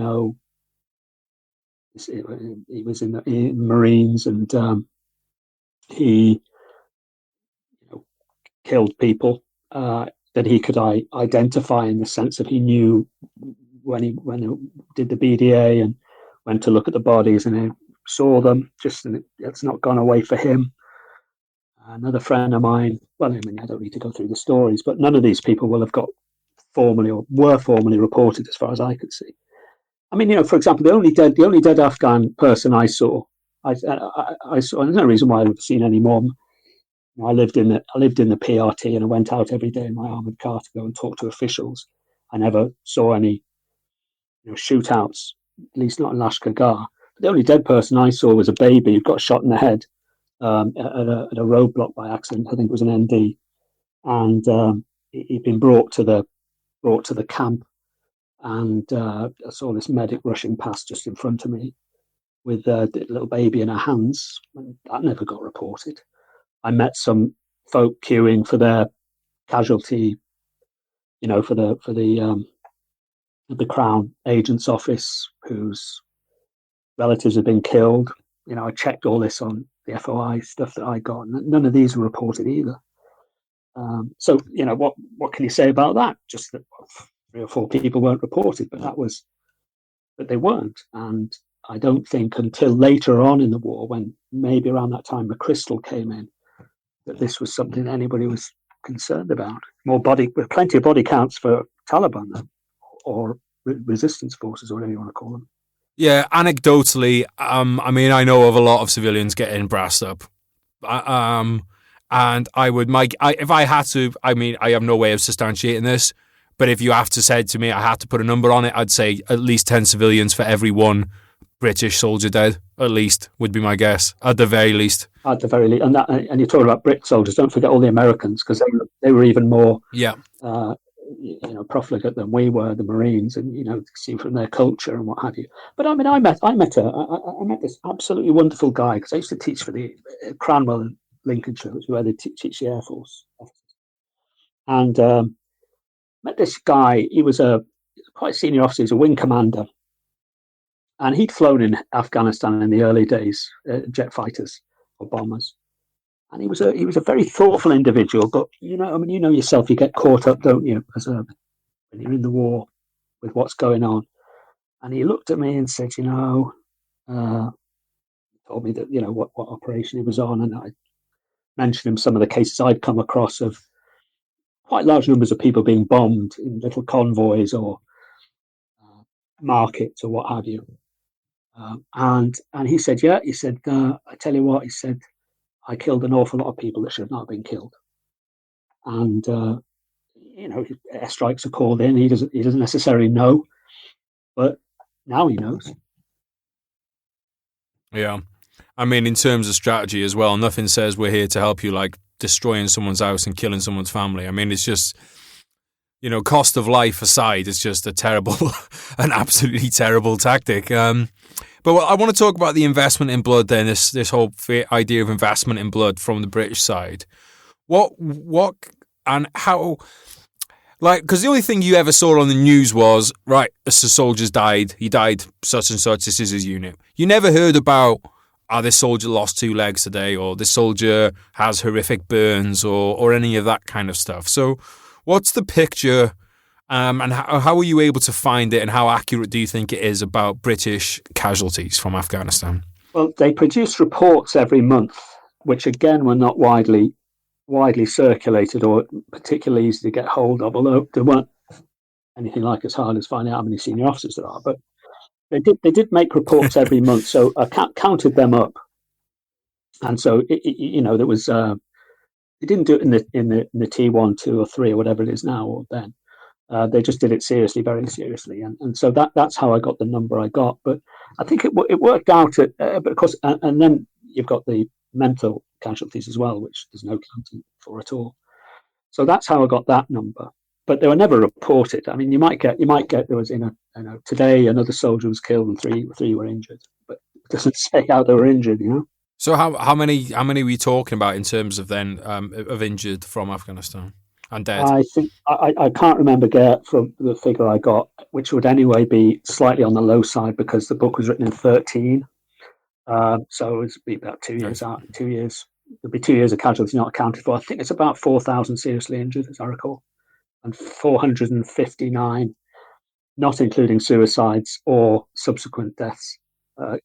was in the Marines, and he killed people that he could identify, in the sense that he knew when he did the BDA and went to look at the bodies, and he saw them. Just, and it's not gone away for him. Another friend of mine, well, I mean, I don't need to go through the stories, but none of these people will have got formally, or were formally reported, as far as I could see. I mean, for example, the only dead Afghan person I saw, I saw. There's no reason why I've seen any more. I lived in the PRT, and I went out every day in my armoured car to go and talk to officials. I never saw any shootouts, at least not in Lashkar. The only dead person I saw was a baby who got shot in the head at a roadblock by accident. I think it was an ND, and he'd been brought to the camp, and I saw this medic rushing past just in front of me with the little baby in her hands. That never got reported. I met some folk queuing for their casualty, for the Crown Agent's office, whose relatives have been killed. I checked all this on the FOI stuff that I got, and none of these were reported either. So what can you say about that? Just that 3 or 4 people weren't reported, but they weren't. And I don't think until later on in the war, when maybe around that time McChrystal came in, that this was something anybody was concerned about. With plenty of body counts for Taliban, or resistance forces, or whatever you want to call them. Yeah, anecdotally, I mean, I know of a lot of civilians getting brassed up. And if I had to, I mean, I have no way of substantiating this, but if you have to say to me, I had to put a number on it, I'd say at least 10 civilians for every 1 British soldier dead, at least, would be my guess, at the very least. At the very least. And you're talking about Brit soldiers, don't forget all the Americans, because they were even more profligate than we were, the Marines, and see from their culture and what have you. But I mean, I met this absolutely wonderful guy, because I used to teach for the Cranwell in Lincolnshire, which is where they teach the Air Force officers. And met this guy. He was a quite senior officer. He's a wing commander, and he'd flown in Afghanistan in the early days, jet fighters or bombers. And he was a very thoughtful individual. But yourself, you get caught up, don't you, when you're in the war, with what's going on. And he looked at me and said, told me that what operation he was on, and I mentioned him some of the cases I'd come across of quite large numbers of people being bombed in little convoys or markets or what have you. And he said, I tell you what, he said, I killed an awful lot of people that should not have been killed. And airstrikes are called in. He doesn't necessarily know, but now he knows. Yeah, I mean, in terms of strategy as well, nothing says we're here to help you like destroying someone's house and killing someone's family. I mean, it's just, cost of life aside, it's just an absolutely terrible tactic. But I want to talk about the investment in blood then, this whole idea of investment in blood from the British side. What and how, because the only thing you ever saw on the news was, right, a soldier's died, he died such and such, this is his unit. You never heard about, this soldier lost 2 legs today, or this soldier has horrific burns, or any of that kind of stuff. So what's the picture? And how were you able to find it, and how accurate do you think it is about British casualties from Afghanistan? Well, they produce reports every month, which again were not widely circulated or particularly easy to get hold of, although there weren't anything like as hard as finding out how many senior officers there are. But they did make reports every month, so I counted them up. And so, there was They didn't do it in the T1, 2, or 3, or whatever it is now, or then. They just did it seriously, very seriously, and so that's how I got the number I got. But I think it worked out at, but of course, and then you've got the mental casualties as well, which there's no counting for at all. So that's how I got that number. But they were never reported. I mean, you might get there was today another soldier was killed and three were injured, but it doesn't say how they were injured, you know. So how many are we talking about in terms of then of injured from Afghanistan and dead? I think I can't remember from the figure I got, which would anyway be slightly on the low side because the book was written in 13. So it would be about 2 years out. 2 years. There'd be 2 years of casualties not accounted for. I think it's about 4,000 seriously injured, as I recall, and 459, not including suicides or subsequent deaths. Of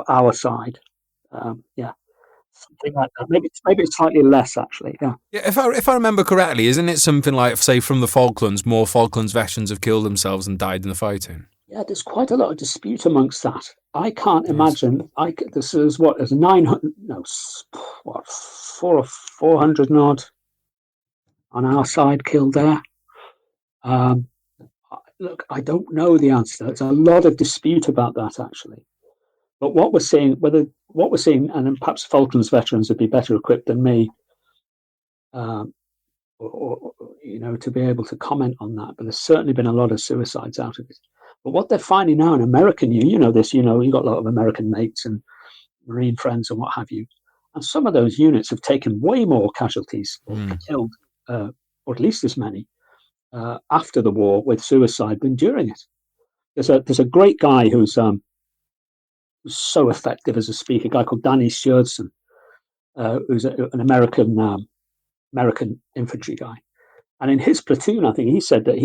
our side. Something like that. Maybe it's slightly less actually. Yeah. Yeah, if I remember correctly, isn't it something like, say, from the Falklands, more Falklands veterans have killed themselves and died in the fighting? Yeah, there's quite a lot of dispute amongst that. I can't imagine. This is what is 900. No, what 400 and odd on our side killed there. Look, I don't know the answer. There's a lot of dispute about that actually. But what we're seeing, and then perhaps Falklands veterans would be better equipped than me, or to be able to comment on that. But there's certainly been a lot of suicides out of it. But what they're finding now in American, you've got a lot of American mates and Marine friends and what have you, and some of those units have taken way more casualties, or killed, or at least as many, after the war with suicide than during it. There's a great guy who's so effective as a speaker, a guy called Danny Sjursen, who's an American infantry guy, and in his platoon, I think he said that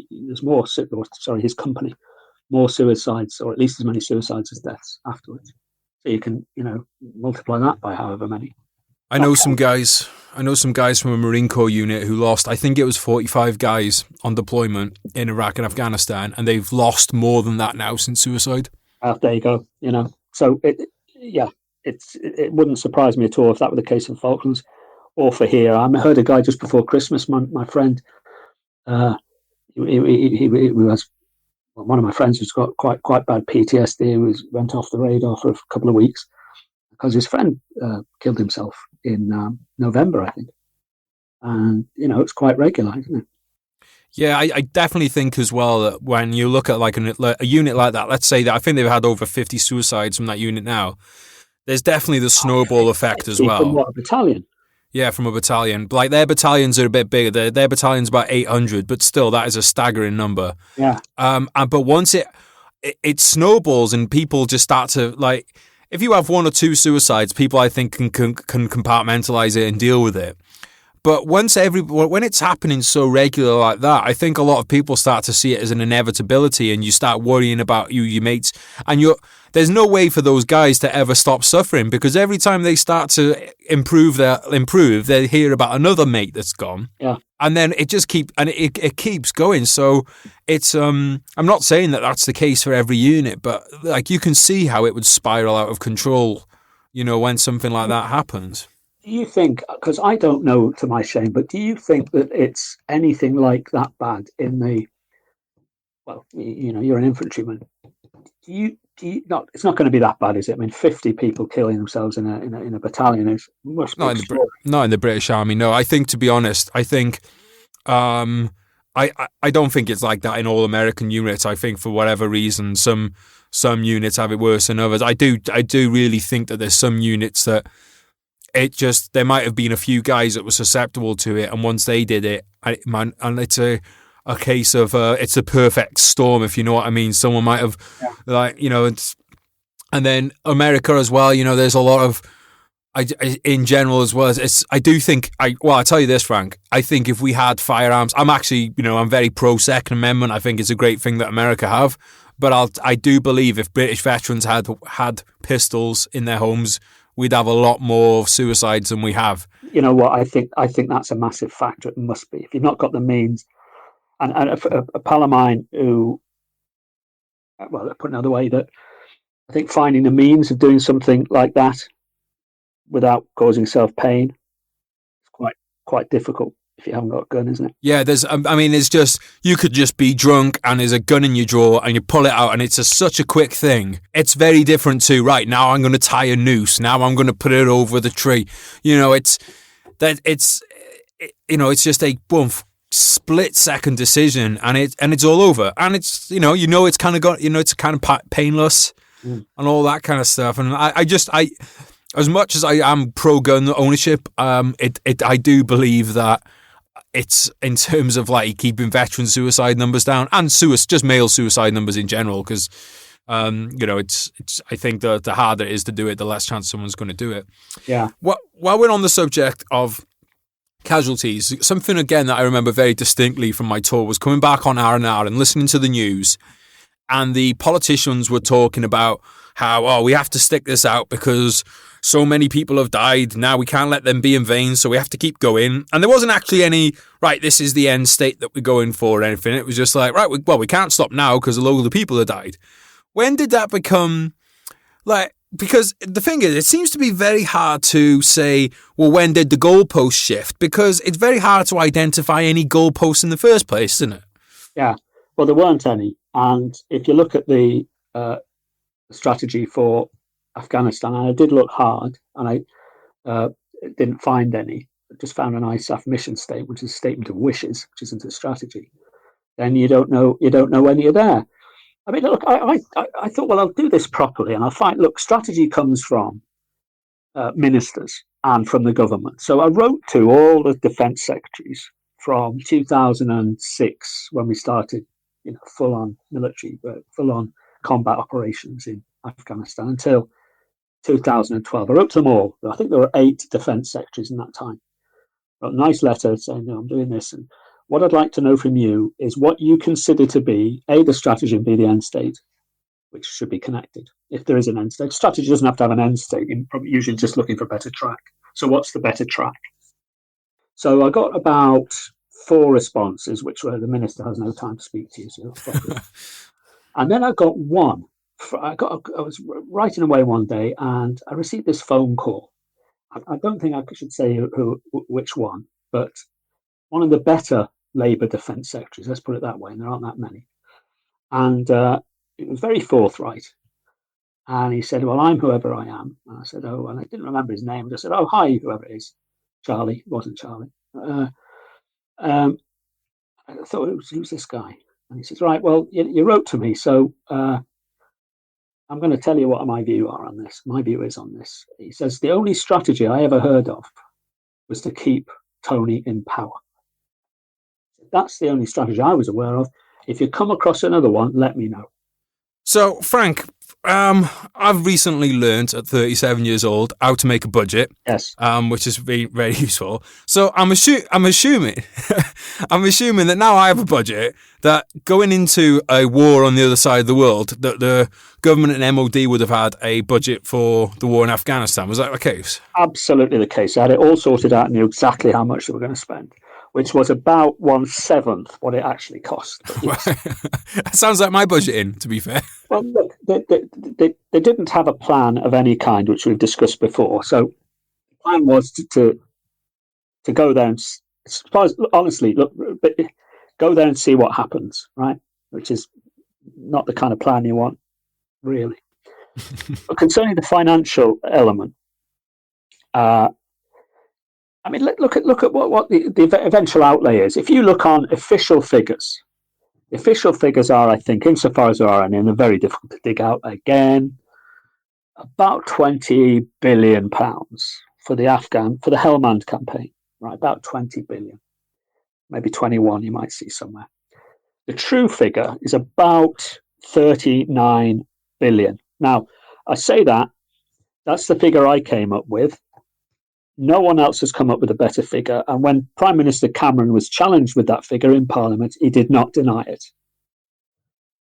there's more. Sorry, his company, more suicides, or at least as many suicides as deaths afterwards. So you can multiply that by however many. I know some guys from a Marine Corps unit who lost, I think it was 45 guys on deployment in Iraq and Afghanistan, and they've lost more than that now since suicide. There you go. So it wouldn't surprise me at all if that were the case in Falklands or for here. I heard a guy just before Christmas, my friend, he was one of my friends who's got quite bad PTSD, went off the radar for a couple of weeks because his friend killed himself in November, I think. And, it's quite regular, isn't it? Yeah, I definitely think as well that when you look at like a unit like that, let's say that I think they've had over 50 suicides from that unit now, there's definitely the snowball effect as well. From what, a battalion? Yeah, from a battalion. Like their battalions are a bit bigger. Their battalion's about 800, but still that is a staggering number. Yeah. But once it snowballs and people just start to like, if you have one or two suicides, people I think can compartmentalize it and deal with it. But when it's happening so regular like that, I think a lot of people start to see it as an inevitability, and you start worrying about your mates, and there's no way for those guys to ever stop suffering, because every time they start to improve, they hear about another mate that's gone. Yeah. And then it keeps going. So it's I'm not saying that that's the case for every unit, but like you can see how it would spiral out of control, when something like that happens. Do you think, because I don't know to my shame, but do you think that it's anything like that bad you're an infantryman. Do you not? It's not going to be that bad, is it? I mean, 50 people killing themselves in a battalion is not in the British Army. No, I think, to be honest, I don't think it's like that in all American units. I think for whatever reason, some units have it worse than others. I do really think that there's some units that there might have been a few guys that were susceptible to it, and once they did it, and it's a case of it's a perfect storm, if you know what I mean. Someone might have and then America as well. There's a lot of in general as well as I do think I'll tell you this, Frank. I think if we had firearms, I'm very pro Second Amendment. I think it's a great thing that America have, but I do believe if British veterans had pistols in their homes, we'd have a lot more suicides than we have. You know what? I think that's a massive factor. It must be. If you've not got the means, and a pal of mine who, put another way, that I think finding the means of doing something like that without causing self pain. It's quite difficult if you haven't got a gun, isn't it? Yeah, it's just, you could just be drunk and there's a gun in your drawer and you pull it out and it's such a quick thing. It's very different to, right, now I'm going to tie a noose. Now I'm going to put it over the tree. It's just a boom, split second decision and it's all over. And it's, it's kind of it's kind of painless and all that kind of stuff. And I as much as I am pro gun ownership, I do believe that it's in terms of like keeping veteran suicide numbers down and just male suicide numbers in general, because it's I think the harder it is to do it, the less chance someone's going to do it. Yeah. While we're on the subject of casualties, something again that I remember very distinctly from my tour was coming back on R&R and listening to the news, and the politicians were talking about how, we have to stick this out because so many people have died. Now we can't let them be in vain, so we have to keep going. And there wasn't actually any, right, this is the end state that we're going for or anything. It was just like, right, we can't stop now because a load of the people have died. When did that become, like, because the thing is, it seems to be very hard to say, well, when did the goalpost shift? Because it's very hard to identify any goalposts in the first place, isn't it? Yeah, well, there weren't any. And if you look at the strategy for Afghanistan, and I did look hard, and I didn't find any. I just found an ISAF mission statement, which is a statement of wishes, which isn't a strategy. Then you don't know any are there. I mean, look, I thought, well, I'll do this properly, and I'll find. Look, strategy comes from ministers and from the government. So I wrote to all the defence secretaries from 2006 when we started, full-on military, full-on combat operations in Afghanistan until 2012. I wrote to them all. I think there were 8 defence secretaries in that time. I wrote a nice letter saying, I'm doing this. And what I'd like to know from you is what you consider to be, A, the strategy, and B, the end state, which should be connected. If there is an end state, strategy doesn't have to have an end state. You're probably usually just looking for a better track. So what's the better track? So I got about 4 responses, which were, the minister has no time to speak to you. So and then I got one. I was writing away one day, and I received this phone call. I don't think I should say which one, but one of the better Labour defence secretaries, let's put it that way, and there aren't that many. And it was very forthright. And he said, well, I'm whoever I am. And I said, and I didn't remember his name. I just said, hi, whoever it is. Charlie. It wasn't Charlie. I thought, who's this guy? And he says, right, well, you wrote to me, so I'm going to tell you what my view are on this. My view is on this. He says, the only strategy I ever heard of was to keep Tony in power. That's the only strategy I was aware of. If you come across another one, let me know. So, Frank, I've recently learned at 37 years old how to make a budget. Yes. Which is very, very useful. So I'm assuming that now I have a budget that going into a war on the other side of the world, that the government and MOD would have had a budget for the war in Afghanistan. Was that the case? Absolutely the case. They had it all sorted out and knew exactly how much they were going to spend, which was about 1/7 what it actually cost. Yes. That sounds like my budgeting, to be fair. Well, look, they didn't have a plan of any kind, which we've discussed before. So the plan was to go there and, honestly, look, go there and see what happens, right? Which is not the kind of plan you want, really. But concerning the financial element, I mean, look at what the eventual outlay is. If you look on official figures, the official figures are, I think, insofar as there are any, and they're very difficult to dig out again, about £20 billion for the Helmand campaign, right? About 20 billion, maybe 21. You might see somewhere. The true figure is about 39 billion. Now, I say that's the figure I came up with. No one else has come up with a better figure. And when Prime Minister Cameron was challenged with that figure in Parliament, he did not deny it.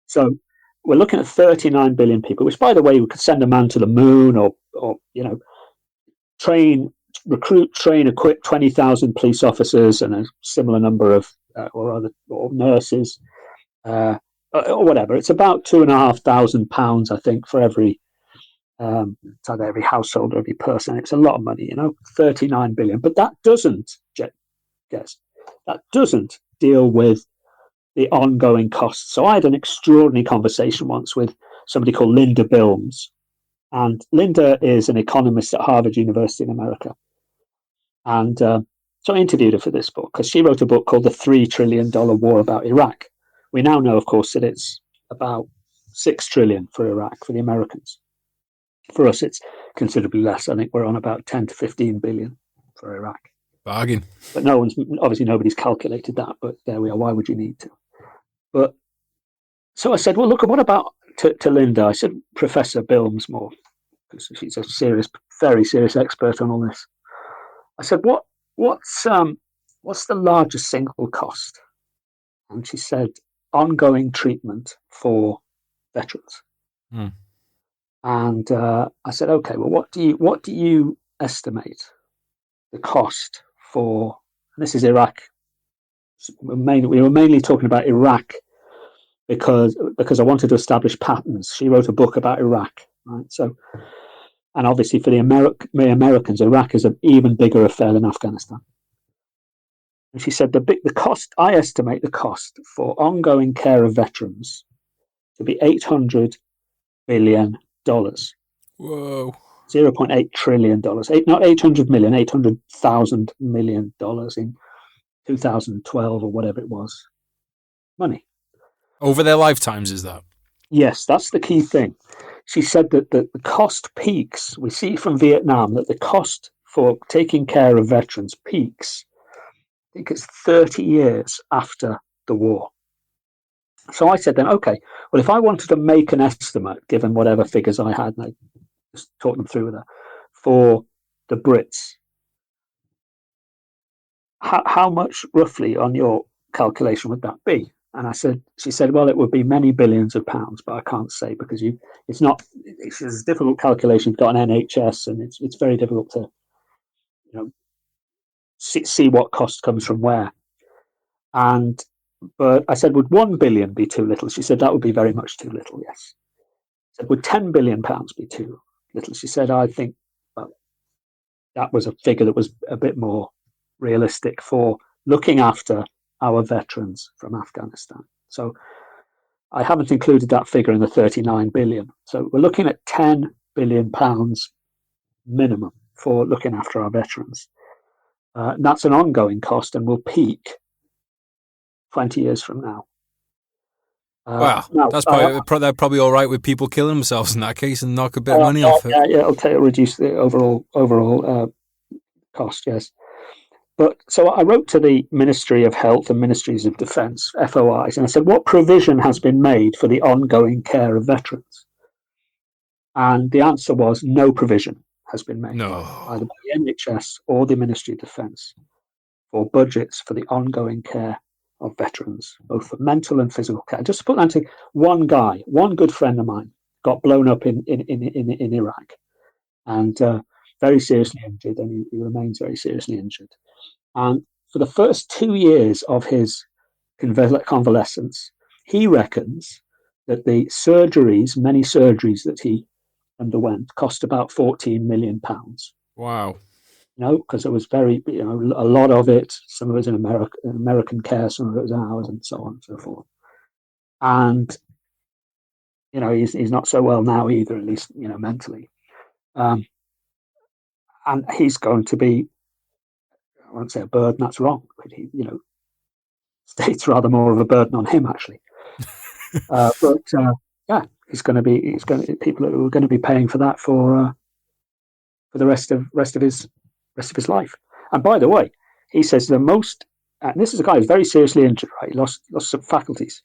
So we're looking at 39 billion people, which, by the way, we could send a man to the moon or recruit, train, equip 20,000 police officers and a similar number of or nurses or whatever. It's about £2,500, I think, for every It's either every household or every person. It's a lot of money, 39 billion. But that doesn't, that doesn't deal with the ongoing costs. So I had an extraordinary conversation once with somebody called Linda Bilmes. And Linda is an economist at Harvard University in America. And so I interviewed her for this book because she wrote a book called The $3 Trillion War About Iraq. We now know, of course, that it's about $6 trillion for Iraq, for the Americans. For us, it's considerably less. I think we're on about 10 to 15 billion for Iraq. Bargain. But nobody's calculated that, but there we are. Why would you need to? But so I said, well, look, what about to Linda? I said, Professor Bilmes more, because she's a very serious expert on all this. I said, what's the largest single cost? And she said, ongoing treatment for veterans. Hmm. And I said, okay, well, what do you estimate the cost for? And this is Iraq. We were mainly talking about Iraq because I wanted to establish patterns. She wrote a book about Iraq, right? So, and obviously for the Americans, Iraq is an even bigger affair than Afghanistan. And she said the cost. I estimate the cost for ongoing care of veterans to be $800 billion. Whoa. $0.8 trillion. Not 800 million, $800,000 million in 2012 or whatever it was. Money. Over their lifetimes, is that? Yes, that's the key thing. She said that the cost peaks. We see from Vietnam that the cost for taking care of veterans peaks, I think it's 30 years after the war. So I said then, okay, well, if I wanted to make an estimate, given whatever figures I had, and I just talked them through with her, for the Brits, how much roughly on your calculation would that be? And she said, well, it would be many billions of pounds, but I can't say because it's a difficult calculation. You've got an NHS, and it's very difficult to, see what cost comes from where. But I said, would 1 billion be too little? She said, that would be very much too little, yes. I said, would 10 billion pounds be too little? She said, I think that was a figure that was a bit more realistic for looking after our veterans from Afghanistan. So I haven't included that figure in the 39 billion. So we're looking at 10 billion pounds minimum for looking after our veterans. And that's an ongoing cost and will peak 20 years from now. Wow, that's they're probably all right with people killing themselves in that case and knock a bit of money off it. Yeah, it'll reduce the overall cost, yes. But so I wrote to the Ministry of Health and Ministries of Defence, FOIs, and I said, what provision has been made for the ongoing care of veterans? And the answer was no provision has been made, either by the NHS or the Ministry of Defence, for budgets for the ongoing care of veterans, both for mental and physical care. Just to put that into one good friend of mine, got blown up in Iraq and very seriously injured, and he remains very seriously injured. And for the first 2 years of his convalescence, he reckons that the many surgeries that he underwent, cost about £14 million. Wow. Because it was very, a lot of it, some of it was in American care, some of it was ours, and so on and so forth. And, he's not so well now either, at least, mentally. And he's going to be, I won't say a burden, that's wrong, but state's rather more of a burden on him, actually. People are going to be paying for that for the rest of his life. And by the way, he says and this is a guy who's very seriously injured, right? He lost some faculties.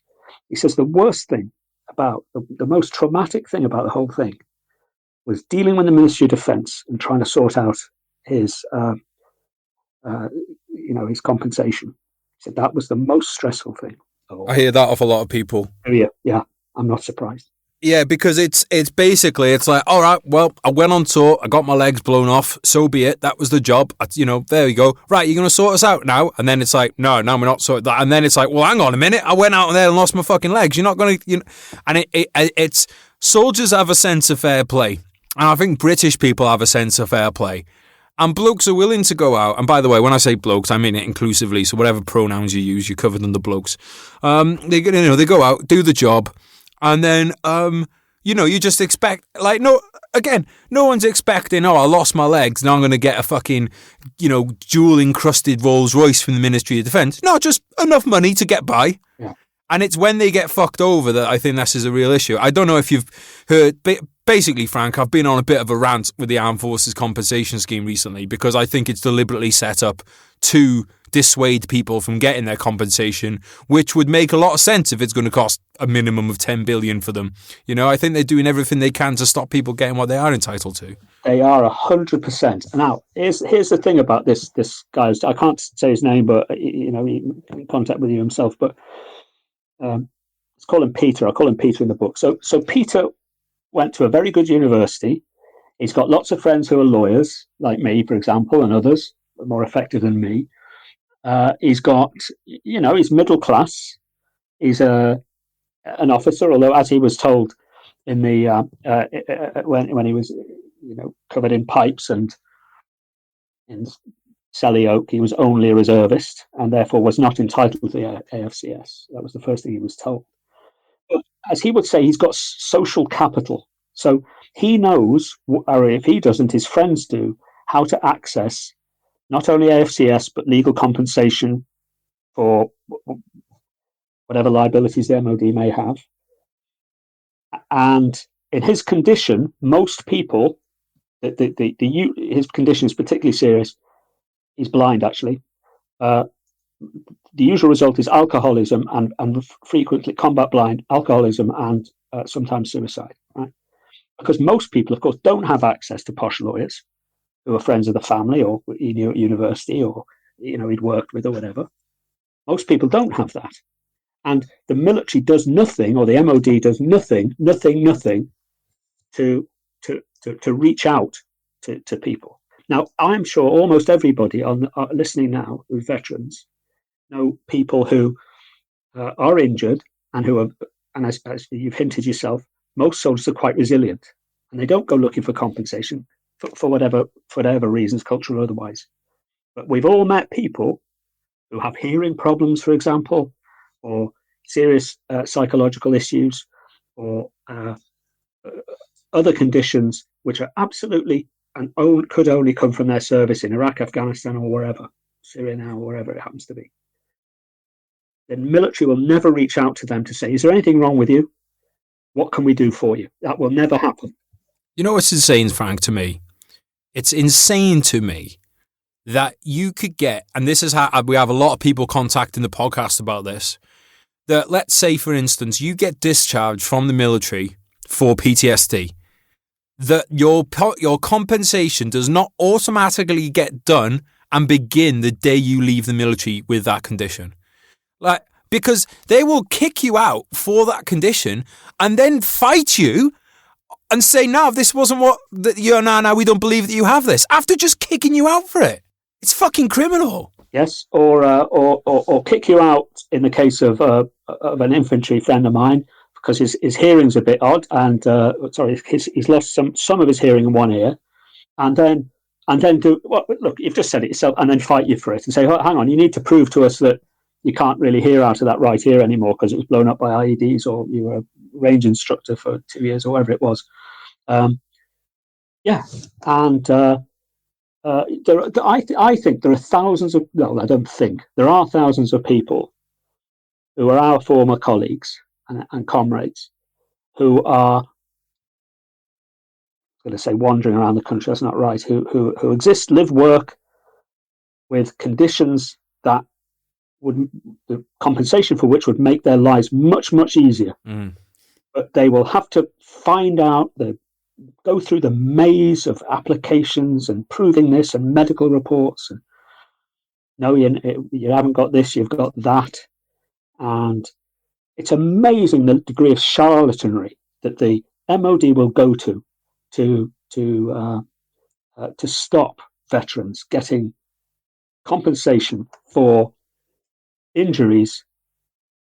He says the worst thing about, the most traumatic thing about the whole thing was dealing with the Ministry of Defence and trying to sort out his compensation. He said that was the most stressful thing. I hear that off a lot of people. Yeah, I'm not surprised. Yeah, because it's basically, it's like, all right, well, I went on tour, I got my legs blown off, so be it, that was the job, there we go. Right, you're going to sort us out now? And then it's like, no, we're not sorting that. And then it's like, well, hang on a minute, I went out there and lost my fucking legs, you're not going to, and it's, soldiers have a sense of fair play. And I think British people have a sense of fair play. And blokes are willing to go out. And by the way, when I say blokes, I mean it inclusively. So whatever pronouns you use, you're covered under blokes. They go out, do the job, and then you just expect, like, no one's expecting, oh, I lost my legs, now I'm going to get a fucking, jewel encrusted Rolls Royce from the Ministry of Defence. No, just enough money to get by. Yeah. And it's when they get fucked over that I think this is a real issue. I don't know if you've heard. Basically, Frank, I've been on a bit of a rant with the Armed Forces Compensation Scheme recently because I think it's deliberately set up to dissuade people from getting their compensation, which would make a lot of sense if it's going to cost a minimum of 10 billion for them. I think they're doing everything they can to stop people getting what they are entitled to. They are 100%. Now, here's the thing about this guy. I can't say his name, but he's in contact with you himself. But let's call him Peter. I'll call him Peter in the book. So Peter went to a very good university. He's got lots of friends who are lawyers, like me, for example, and others more effective than me. He's got, he's middle class. He's an officer, although, as he was told in the when he was, covered in pipes and in Selly Oak, he was only a reservist and therefore was not entitled to the AFCS. That was the first thing he was told. But as he would say, he's got social capital. So he knows, or if he doesn't, his friends do, how to access not only AFCS, but legal compensation for whatever liabilities the MOD may have. And in his condition, most people, his condition is particularly serious. He's blind, actually. The usual result is alcoholism and frequently combat blind, alcoholism and sometimes suicide, right? Because most people, of course, don't have access to posh lawyers who are friends of the family or he knew at university or, he'd worked with or whatever. Most people don't have that. And the military does nothing, or the MOD does nothing to reach out to people. Now, I'm sure almost everybody listening now who's veterans know people who are injured and who are, and as you've hinted yourself, most soldiers are quite resilient and they don't go looking for compensation for whatever reasons, cultural or otherwise. But we've all met people who have hearing problems, for example, or serious psychological issues, or other conditions which are absolutely and could only come from their service in Iraq, Afghanistan, or wherever, Syria now, or wherever it happens to be. The military will never reach out to them to say, is there anything wrong with you? What can we do for you? That will never happen. You know what's insane, Frank, to me? It's insane to me that you could get, and this is how we have a lot of people contacting the podcast about this, that let's say, for instance, you get discharged from the military for PTSD, that your compensation does not automatically get done and begin the day you leave the military with that condition. Because they will kick you out for that condition and then fight you and say, no, this wasn't what you're now, we don't believe that you have this, after just kicking you out for it. It's fucking criminal. Yes, or kick you out in the case of an infantry friend of mine because his hearing's a bit odd and he's lost some of his hearing in one ear, and then look, you've just said it yourself, and then fight you for it and say, oh, hang on, you need to prove to us that you can't really hear out of that right ear anymore because it was blown up by IEDs, or you were a range instructor for 2 years or whatever it was. I think there are thousands of, well, I don't think, there are thousands of people who are our former colleagues and comrades who are, I'm going to say wandering around the country, that's not right, who exist, live, work with conditions that the compensation for which would make their lives much, much easier. Mm. But they will have to find out, go through the maze of applications and proving this and medical reports. And no, you haven't got this, you've got that. And it's amazing the degree of charlatanry that the MOD will go to stop veterans getting compensation for injuries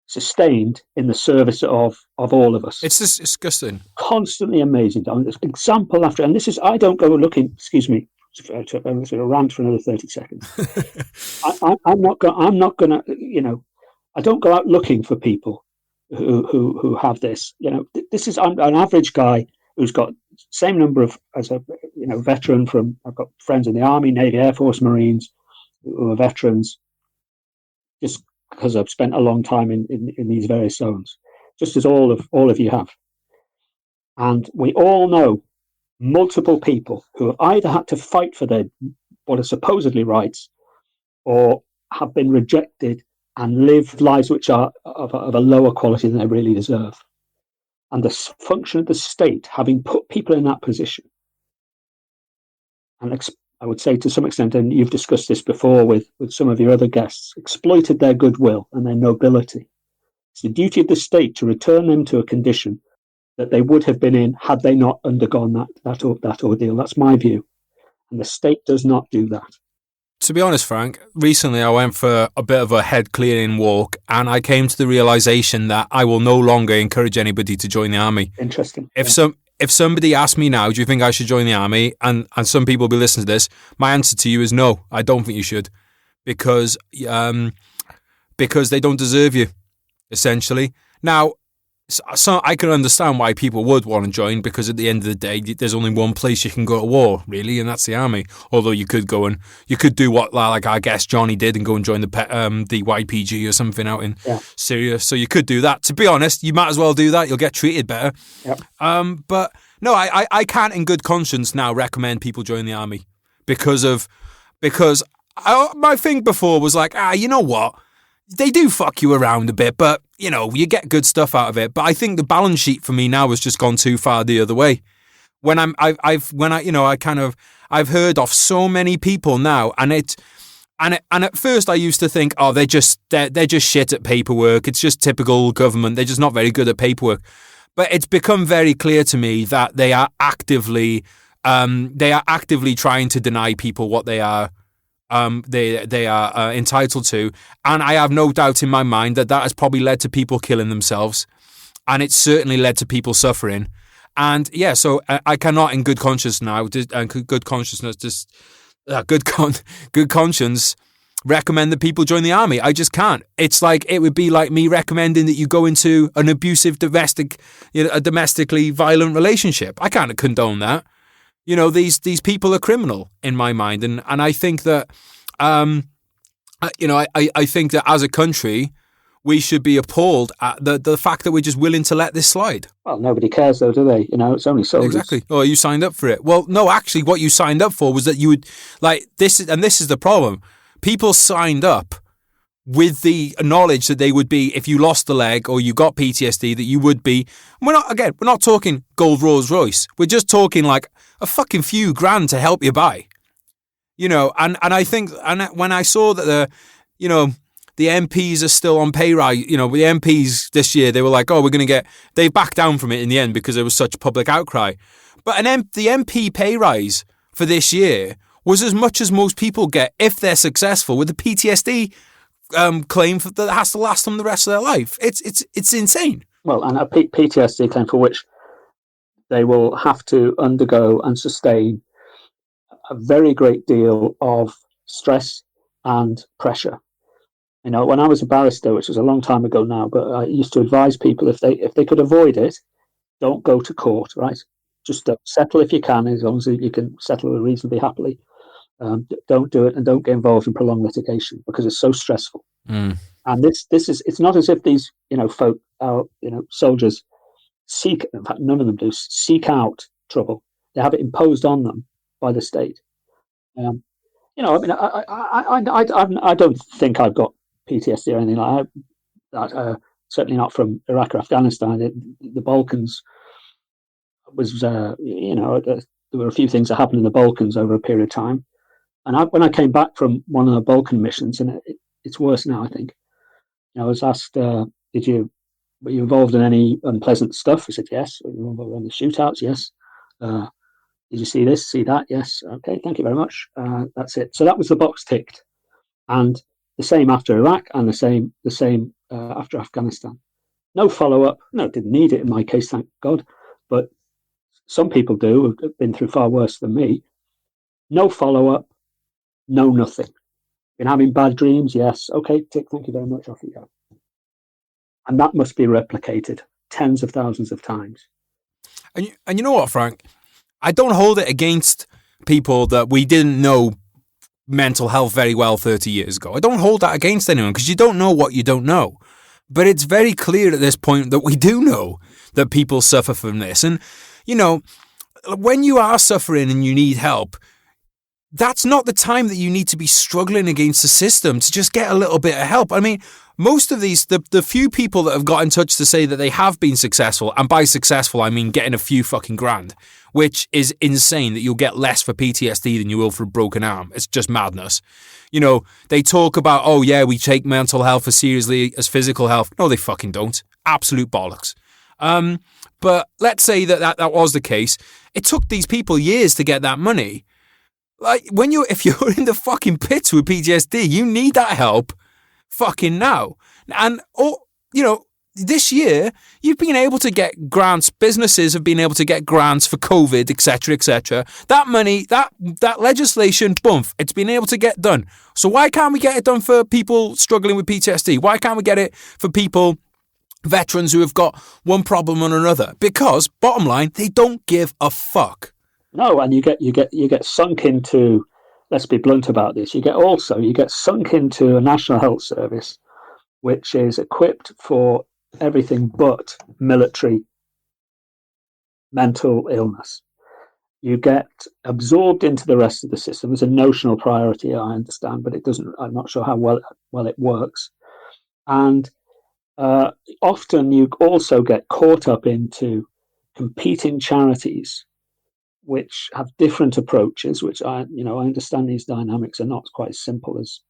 sustained in the service of all of us. It's just disgusting. Constantly amazing. Example after, and this is, I don't go looking, excuse me, I'm going to rant for another 30 seconds. I'm not going to, I don't go out looking for people who have this. This is, I'm an average guy who's got same number of, as a veteran from, I've got friends in the Army, Navy, Air Force, Marines who are veterans, just because I've spent a long time in these various zones, just as all of you have. And we all know multiple people who have either had to fight for their what are supposedly rights, or have been rejected and live lives which are of a lower quality than they really deserve. And the function of the state, having put people in that position, and I would say to some extent, and you've discussed this before with some of your other guests, exploited their goodwill and their nobility. It's the duty of the state to return them to a condition that they would have been in had they not undergone that ordeal. That's my view. And the state does not do that. To be honest, Frank, recently I went for a bit of a head clearing walk, and I came to the realization that I will no longer encourage anybody to join the army. Interesting. If somebody asked me now, do you think I should join the army? And some people will be listening to this, my answer to you is no, I don't think you should. Because they don't deserve you, essentially. Now, so I can understand why people would want to join, because at the end of the day, there's only one place you can go to war, really, and that's the army. Although you could do what, like I guess Johnny did, and go and join the YPG or something out in Syria. So you could do that. To be honest, you might as well do that. You'll get treated better. Yep. But no, I can't in good conscience now recommend people join the army because my thing before was like, you know what? They do fuck you around a bit, but you get good stuff out of it. But I think the balance sheet for me now has just gone too far the other way. I've heard of so many people now, and at first I used to think, they're just shit at paperwork. It's just typical government. They're just not very good at paperwork. But it's become very clear to me that they are actively trying to deny people what they are. They are entitled to, and I have no doubt in my mind that has probably led to people killing themselves, and it's certainly led to people suffering. And so I cannot, in good conscience now, good conscience, recommend that people join the army. I just can't. It's like, it would be like me recommending that you go into an abusive a domestically violent relationship. I can't condone that. These people are criminal in my mind, and I think that, I think that as a country, we should be appalled at the fact that we're just willing to let this slide. Well, nobody cares though, do they? It's only soldiers. Exactly. Oh, you signed up for it. Well, no, actually, what you signed up for was that you would this is the problem. People signed up with the knowledge that they would be, if you lost a leg or you got PTSD, that you would be. We're not talking gold Rolls Royce. We're just talking like a fucking few grand to help you buy, and I think, and when I saw that the MPs are still on pay rise, the MPs this year, they were like, they backed down from it in the end because there was such public outcry. But the MP pay rise for this year was as much as most people get if they're successful with the PTSD claim that has to last them the rest of their life. It's insane. Well, and a PTSD claim for which they will have to undergo and sustain a very great deal of stress and pressure. When I was a barrister, which was a long time ago now, but I used to advise people, if they could avoid it, don't go to court, right? Just settle if you can, as long as you can settle reasonably happily. Don't do it, and don't get involved in prolonged litigation because it's so stressful. Mm. And it's not as if these folk, soldiers, in fact none of them do, seek out trouble. They have it imposed on them by the state. I don't think I've got PTSD or anything like that. Certainly not from Iraq or Afghanistan. The Balkans was, there were a few things that happened in the Balkans over a period of time. And when I came back from one of the Balkan missions, and it's worse now, I think, I was asked, were you involved in any unpleasant stuff? I said, yes. Were you involved in the shootouts? Yes. Did you see this, see that? Yes. Okay, thank you very much. That's it. So that was the box ticked. And the same after Iraq, and the same after Afghanistan. No follow-up. No, didn't need it in my case, thank God. But some people do, have been through far worse than me. No follow-up, no nothing. Been having bad dreams? Yes. Okay, tick, thank you very much, off you go. And that must be replicated tens of thousands of times. And you know what, Frank? I don't hold it against people that we didn't know mental health very well 30 years ago. I don't hold that against anyone because you don't know what you don't know. But it's very clear at this point that we do know that people suffer from this. And, you know, when you are suffering and you need help, that's not the time that you need to be struggling against the system to just get a little bit of help. I mean, most of these, the few people that have got in touch to say that they have been successful, and by successful, I mean getting a few fucking grand, which is insane that you'll get less for PTSD than you will for a broken arm. It's just madness. You know, they talk about, oh yeah, we take mental health as seriously as physical health. No, they fucking don't. Absolute bollocks. But let's say that was the case. It took these people years to get that money. Like, if you're in the fucking pits with PTSD, you need that help fucking now. And, you know, this year, you've been able to get grants. Businesses have been able to get grants for COVID, etc., etc. That money, that legislation, boom, it's been able to get done. So why can't we get it done for people struggling with PTSD? Why can't we get it for people, veterans who have got one problem or another? Because, bottom line, they don't give a fuck. No, and you get sunk into, let's be blunt about this, you get sunk into a National Health Service which is equipped for everything but military mental illness. You get absorbed into the rest of the system. It's a notional priority, I understand, but I'm not sure how well it works. And often you also get caught up into competing charities which have different approaches, which I understand these dynamics are not quite as simple as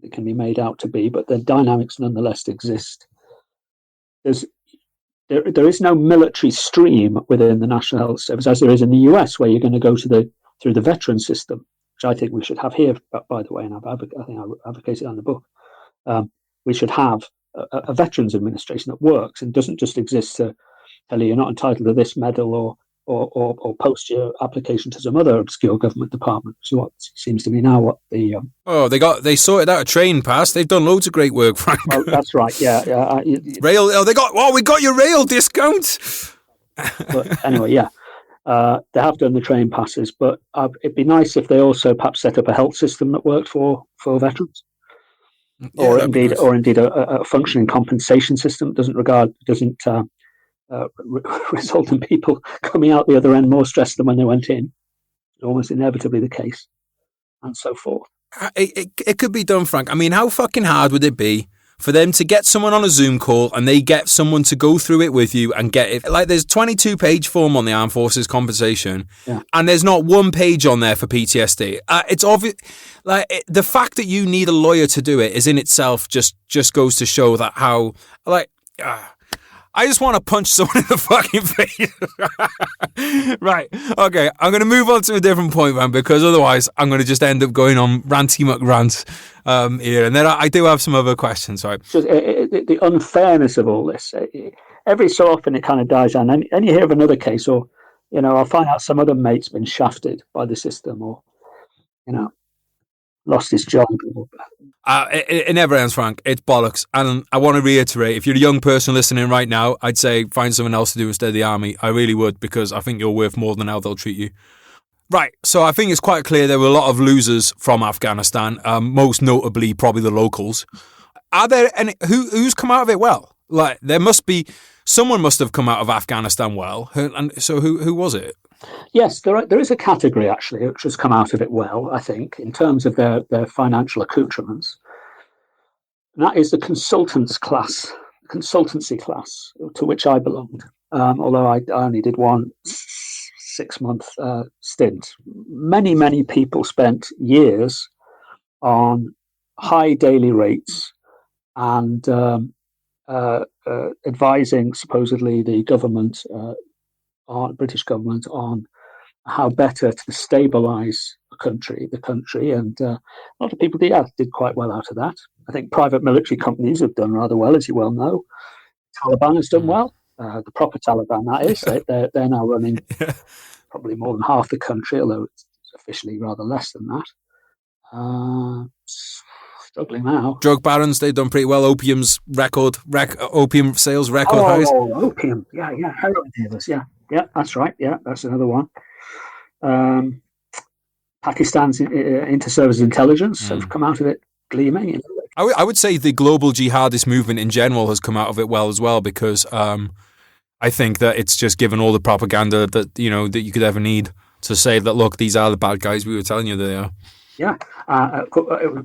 they can be made out to be, but the dynamics nonetheless exist. There is no military stream within the National Health Service, as there is in the US, where you're going to go through the veteran system, which I think we should have here, by the way, and I think I advocated on the book. We should have a veterans administration that works and doesn't just exist to tell you you're not entitled to this medal or post your application to some other obscure government department. So what seems to be now what the they sorted out a train pass. They've done loads of great work, Frank. Well, that's right. Yeah. Rail. We got your rail discount. But anyway, yeah, they have done the train passes, but it'd be nice if they also perhaps set up a health system that worked for veterans, or indeed a functioning compensation system that doesn't result in people coming out the other end more stressed than when they went in. Almost inevitably the case, and so forth. It could be done, Frank. I mean, how fucking hard would it be for them to get someone on a Zoom call and they get someone to go through it with you and get it? Like, there's 22-page form on the Armed Forces compensation, and there's not one page on there for PTSD. It's obvious. Like, the fact that you need a lawyer to do it is in itself just goes to show that how, like, I just want to punch someone in the fucking face. Right. Okay. I'm going to move on to a different point, man, because otherwise I'm going to just end up going on ranty muck rants here. And then I do have some other questions. Sorry. So, the unfairness of all this, every so often it kind of dies down. And you hear of another case, or, I'll find out some other mate's been shafted by the system, or, lost his job. It never ends, Frank. It's bollocks. And I want to reiterate, if you're a young person listening right now, I'd say find something else to do instead of the army. I really would, because I think you're worth more than how they'll treat you. Right, so I think it's quite clear there were a lot of losers from Afghanistan, most notably probably the locals. Are there any who's come out of it well? Like, there must be, someone must have come out of Afghanistan well. And so who was it? Yes, there is a category, actually, which has come out of it well, I think, in terms of their financial accoutrements. And that is the consultancy class, to which I belonged, although I only did one 6-month stint. Many people spent years on high daily rates and advising, supposedly, the government, British government, on how better to stabilise a the country, and a lot of people did quite well out of that. I think private military companies have done rather well, as you well know. Taliban has done well. The proper Taliban, that is. They're now running probably more than half the country, although it's officially rather less than that. Struggling now. Drug barons, they've done pretty well. Opium sales record highs. Oh, opium. Yeah. Heroin dealers. Yeah, that's right. Yeah, that's another one. Pakistan's inter-service intelligence have come out of it gleaming. You know? I would say the global jihadist movement in general has come out of it well as well, because I think that it's just given all the propaganda that that you could ever need to say that, look, these are the bad guys we were telling you they are. Yeah,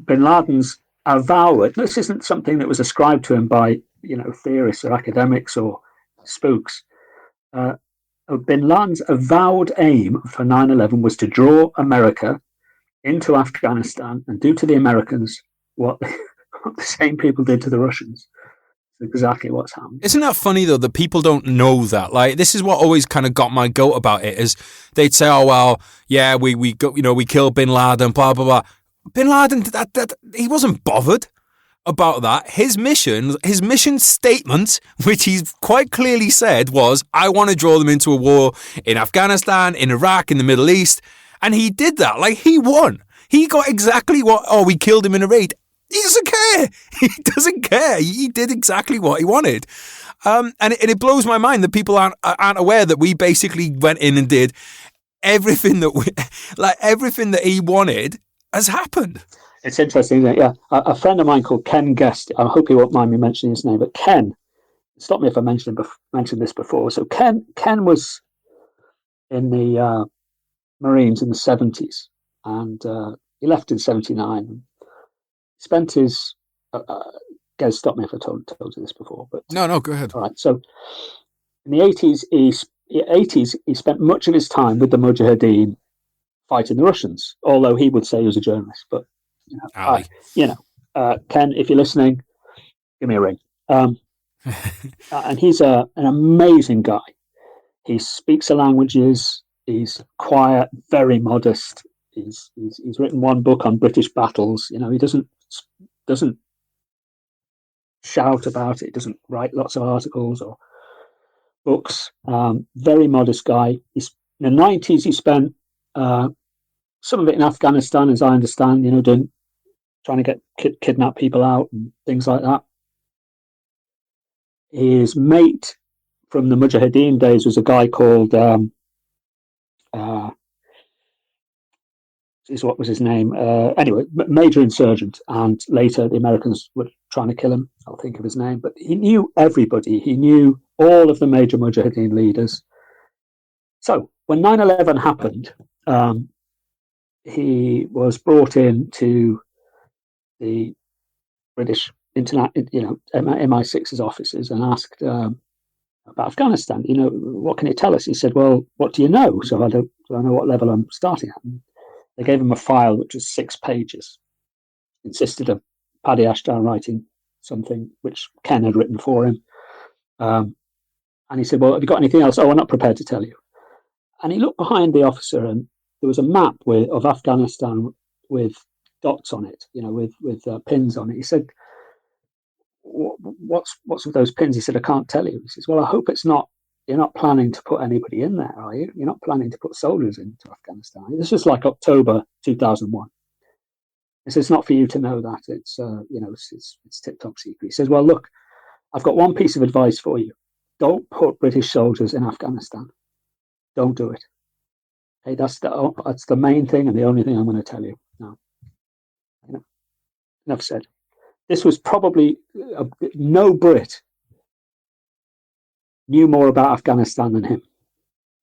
Bin Laden's avowed. This isn't something that was ascribed to him by theorists or academics or spooks. Bin Laden's avowed aim for 9/11 was to draw America into Afghanistan and do to the Americans what the same people did to the Russians. Exactly what's happened. Isn't that funny though that people don't know that? Like, this is what always kind of got my goat about it, is they'd say, "Oh well, yeah, we killed Bin Laden, blah blah blah." Bin Laden, that he wasn't bothered about that. His mission statement, which he's quite clearly said, was, "I want to draw them into a war in Afghanistan, in Iraq, in the Middle East," and he did that. Like, he won. He got exactly what. Oh, we killed him in a raid. He doesn't care. He doesn't care. He did exactly what he wanted. And it blows my mind that people aren't aware that we basically went in and did everything that he wanted has happened. It's interesting, isn't it? Yeah. A friend of mine called Ken Guest, I hope he won't mind me mentioning his name, but Ken, stop me if I mentioned this before. So Ken was in the Marines in the 70s, and he left in 79. Spent his guys, stop me if I told you this before, but no, go ahead. All right. So in the 80s, he spent much of his time with the Mujahideen fighting the Russians. Although he would say he was a journalist, but Ken, if you're listening, give me a ring. And he's an amazing guy. He speaks the languages. He's quiet, very modest. He's written one book on British battles. He doesn't shout about it. He doesn't write lots of articles or books. Very modest guy. In the 90s, he spent some of it in Afghanistan, as I understand. Trying to get kidnap people out and things like that. His mate from the Mujahideen days was a guy called what was his name? Anyway, major insurgent, and later the Americans were trying to kill him. I'll think of his name, but he knew everybody. He knew all of the major Mujahideen leaders. So when 9/11 happened, he was brought in to the British MI6's offices and asked about Afghanistan. What can you tell us? He said, "Well, what do you know?" So I don't know what level I'm starting at. And they gave him a file which was 6 pages, insisted of Paddy Ashdown writing something which Ken had written for him. And he said, "Well, have you got anything else?" "Oh, I'm not prepared to tell you." And he looked behind the officer, and there was a map of Afghanistan with dots on it, with pins on it. He said, "What's with those pins?" He said, "I can't tell you." He says, "Well, I hope you're not planning to put anybody in there, are you? You're not planning to put soldiers into Afghanistan. This was like October 2001. He says, "It's not for you to know that. It's it's tip-top secret." He says, "Well, look, I've got one piece of advice for you. Don't put British soldiers in Afghanistan. Don't do it. Hey, that's the main thing and the only thing I'm going to tell you now." Enough said. This was probably no Brit knew more about Afghanistan than him.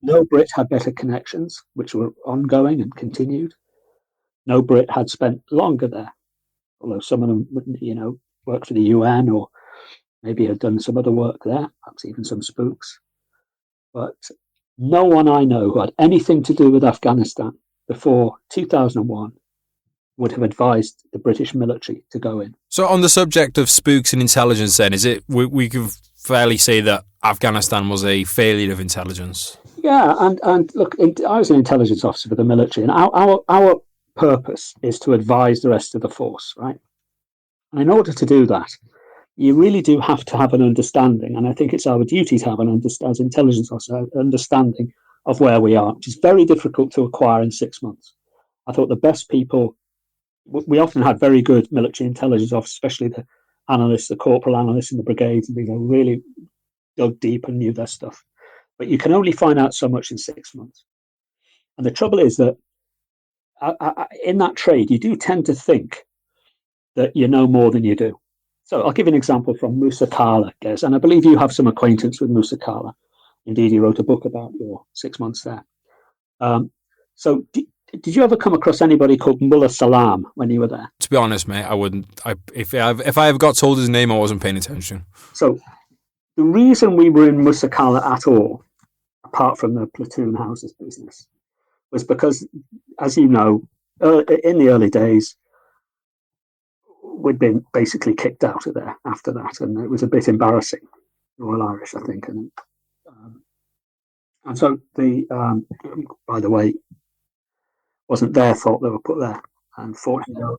No Brit had better connections, which were ongoing and continued. No Brit had spent longer there, although some of them, worked for the UN or maybe had done some other work there, perhaps even some spooks. But no one I know who had anything to do with Afghanistan before 2001 would have advised the British military to go in. So on the subject of spooks and intelligence then, is it we can fairly say that Afghanistan was a failure of intelligence? Yeah, and look, I was an intelligence officer for the military, and our purpose is to advise the rest of the force, right? And in order to do that, you really do have to have an understanding, and I think it's our duty to have as intelligence officer, understanding of where we are, which is very difficult to acquire in 6 months. I thought the best people, we often had very good military intelligence officers, especially the analysts, the corporal analysts in the brigades, and they really dug deep and knew their stuff. But you can only find out so much in 6 months. And the trouble is that in that trade, you do tend to think that you know more than you do. So I'll give you an example from Musa Kala, Gez, and I believe you have some acquaintance with Musa Kala. Indeed, he wrote a book about your 6 months there. So did you ever come across anybody called Mullah Salam when you were there? To be honest, mate, I wouldn't. If I ever got told his name, I wasn't paying attention. So the reason we were in Musa Kala at all, apart from the platoon houses business, was because, as you know, in the early days, we'd been basically kicked out of there after that, and it was a bit embarrassing. Royal Irish, I think, and so by the way, wasn't their fault they were put there. Unfortunately,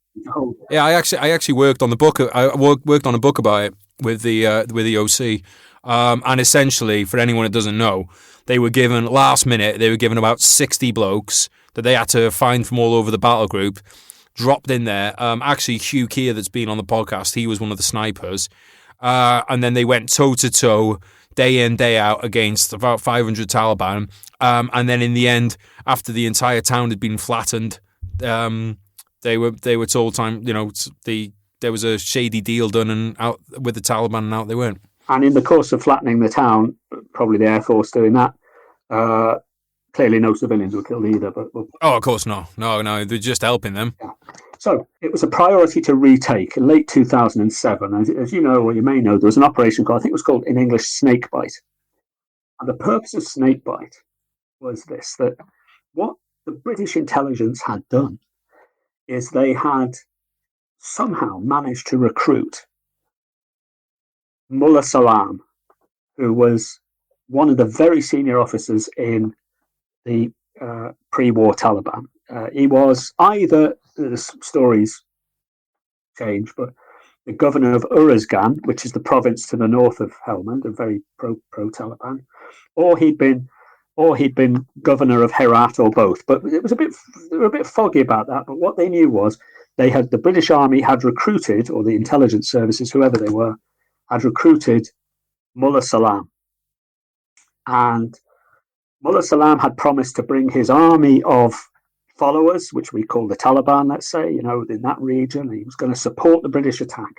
yeah, I actually worked on the book. I worked on a book about it with the OC, and essentially, for anyone that doesn't know, they were given last minute. They were given about 60 blokes that they had to find from all over the battle group. Dropped in there. Actually, Hugh Keir, that's been on the podcast, he was one of the snipers. And then they went toe to toe, day in, day out against about 500 Taliban. And then in the end, after the entire town had been flattened, they were told there was a shady deal done and out with the Taliban, and out they went. And in the course of flattening the town, probably the Air Force doing that, clearly no civilians were killed either. But of course no, they're just helping them. Yeah. So it was a priority to retake in late 2007. As you know, or you may know, there was an operation called, I think it was called in English, Snakebite. And the purpose of Snakebite was this, that what the British intelligence had done is they had somehow managed to recruit Mullah Salam, who was one of the very senior officers in the pre-war Taliban. He was either, the stories change, but the governor of Uruzgan, which is the province to the north of Helmand, a very pro-Taliban, or he'd been governor of Herat, or both. But they were a bit foggy about that. But what they knew was the British Army had recruited, or the intelligence services, whoever they were, had recruited Mullah Salam, and Mullah Salam had promised to bring his army of followers, which we call the Taliban, let's say, in that region. He was going to support the British attack.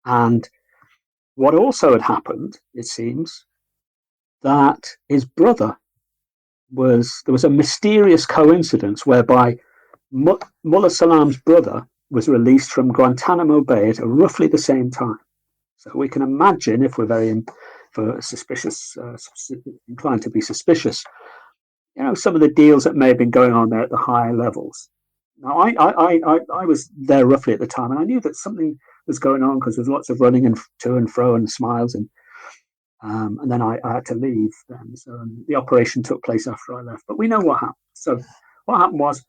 And what also had happened, it seems, that his brother there was a mysterious coincidence whereby Mullah Salam's brother was released from Guantanamo Bay at roughly the same time. So we can imagine, if we're very inclined to be suspicious, some of the deals that may have been going on there at the higher levels. Now, I was there roughly at the time, and I knew that something was going on because there was lots of running and to and fro and smiles, and then I had to leave then. So the operation took place after I left. But we know what happened. So what happened was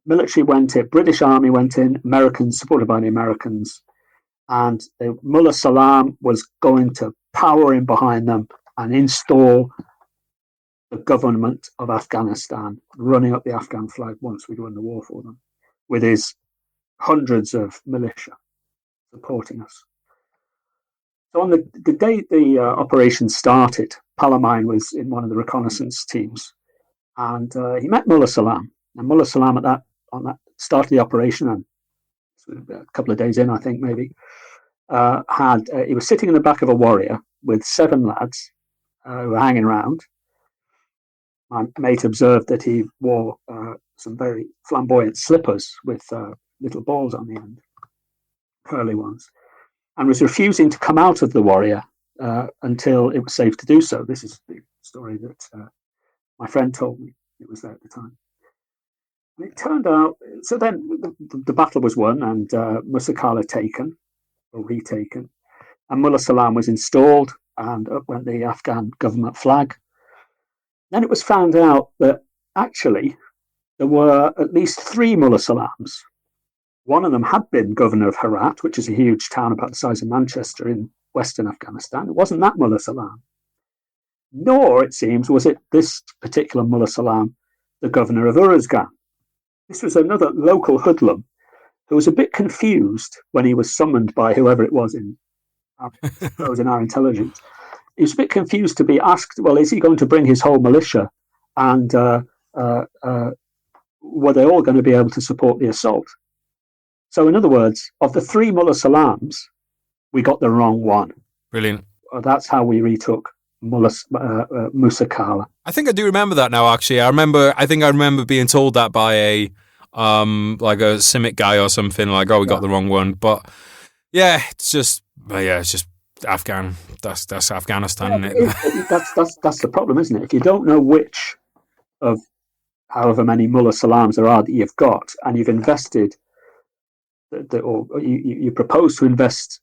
military went in, British Army went in, Americans, supported by the Americans, and Mullah Salam was going to power in behind them and install the government of Afghanistan, running up the Afghan flag once we'd won the war for them, with his hundreds of militia supporting us. So on the day the operation started, Palamine was in one of the reconnaissance teams, and he met Mullah Salam. And Mullah Salam on that start of the operation, and a couple of days in, I think maybe, he was sitting in the back of a warrior with 7 lads who were hanging around. My mate observed that he wore some very flamboyant slippers with little balls on the end, curly ones, and was refusing to come out of the warrior until it was safe to do so. This is the story that my friend told me. It was there at the time. And it turned out, so then the battle was won, and Musa Kala taken, or retaken, and Mullah Salam was installed, and up went the Afghan government flag. Then it was found out that actually there were at least 3 Mullah Salams. One of them had been governor of Herat, which is a huge town about the size of Manchester in western Afghanistan. It wasn't that Mullah Salam. Nor, it seems, was it this particular Mullah Salam, the governor of Uruzgan. This was another local hoodlum who was a bit confused when he was summoned by whoever it was in our intelligence. He was a bit confused to be asked, well, is he going to bring his whole militia? And were they all going to be able to support the assault? So, in other words, of the 3 Mullah Salams, we got the wrong one. Brilliant. That's how we retook Musa Kala. I think I do remember that now. Actually, I think I remember being told that by a Simic guy or something. Like, oh, we got the wrong one. But yeah, it's just Afghan. That's Afghanistan. Yeah, isn't it? That's the problem, isn't it? If you don't know which of however many Mullah Salams there are that you've got, and you've invested, or you propose to invest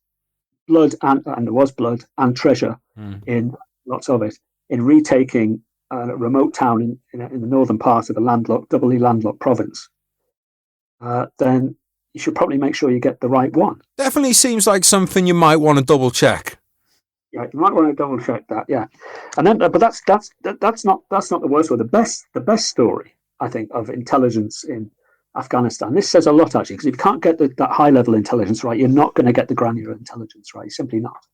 blood and there was blood and treasure in lots of it in retaking a remote town in the northern part of a doubly landlocked province, then you should probably make sure you get the right one. Definitely seems like something you might want to double check. Yeah, you might want to double check that. Yeah, and then but that's not the worst one. The best story, I think, of intelligence in Afghanistan. This says a lot, actually, because if you can't get that high-level intelligence right, you're not going to get the granular intelligence right. You're simply not.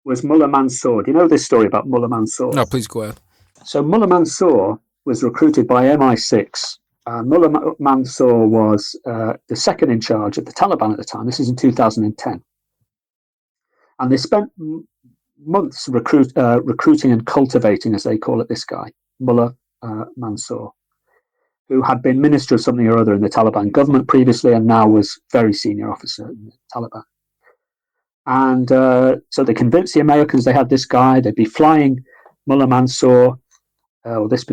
Was Mullah Mansour. Do you know this story about Mullah Mansour? No, please go ahead. So Mullah Mansour was recruited by MI6. Mullah Mansour was the second in charge of the Taliban at the time. This is in 2010. And they spent months recruiting and cultivating, as they call it, this guy, Mullah Mansour, who had been minister of something or other in the Taliban government previously and now was very senior officer in the Taliban. And so they convinced the Americans they had this guy. They'd be flying Mullah Mansour, this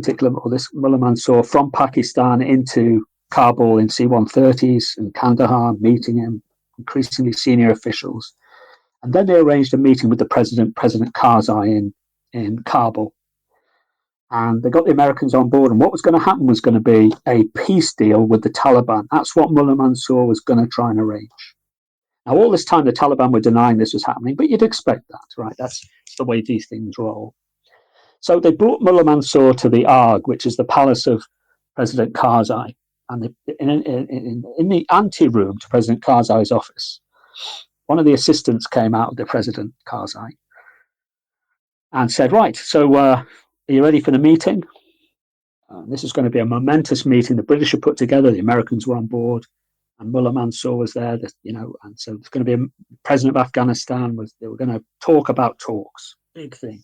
Mullah Mansour from Pakistan into Kabul in C-130s and Kandahar, meeting him, increasingly senior officials. And then they arranged a meeting with the President Karzai in Kabul. And they got the Americans on board. And what was going to happen was going to be a peace deal with the Taliban. That's what Mullah Mansour was going to try and arrange. Now, all this time, the Taliban were denying this was happening, but you'd expect that, right? That's the way these things roll. So they brought Mullah Mansour to the Arg, which is the palace of President Karzai. And in the ante-room to President Karzai's office, one of the assistants came out of the President Karzai and said, right, so are you ready for the meeting? This is going to be a momentous meeting. The British had put together, the Americans were on board, and Mullah Mansour was there, and so it's going to be a president of Afghanistan. They were going to talk about talks, big thing.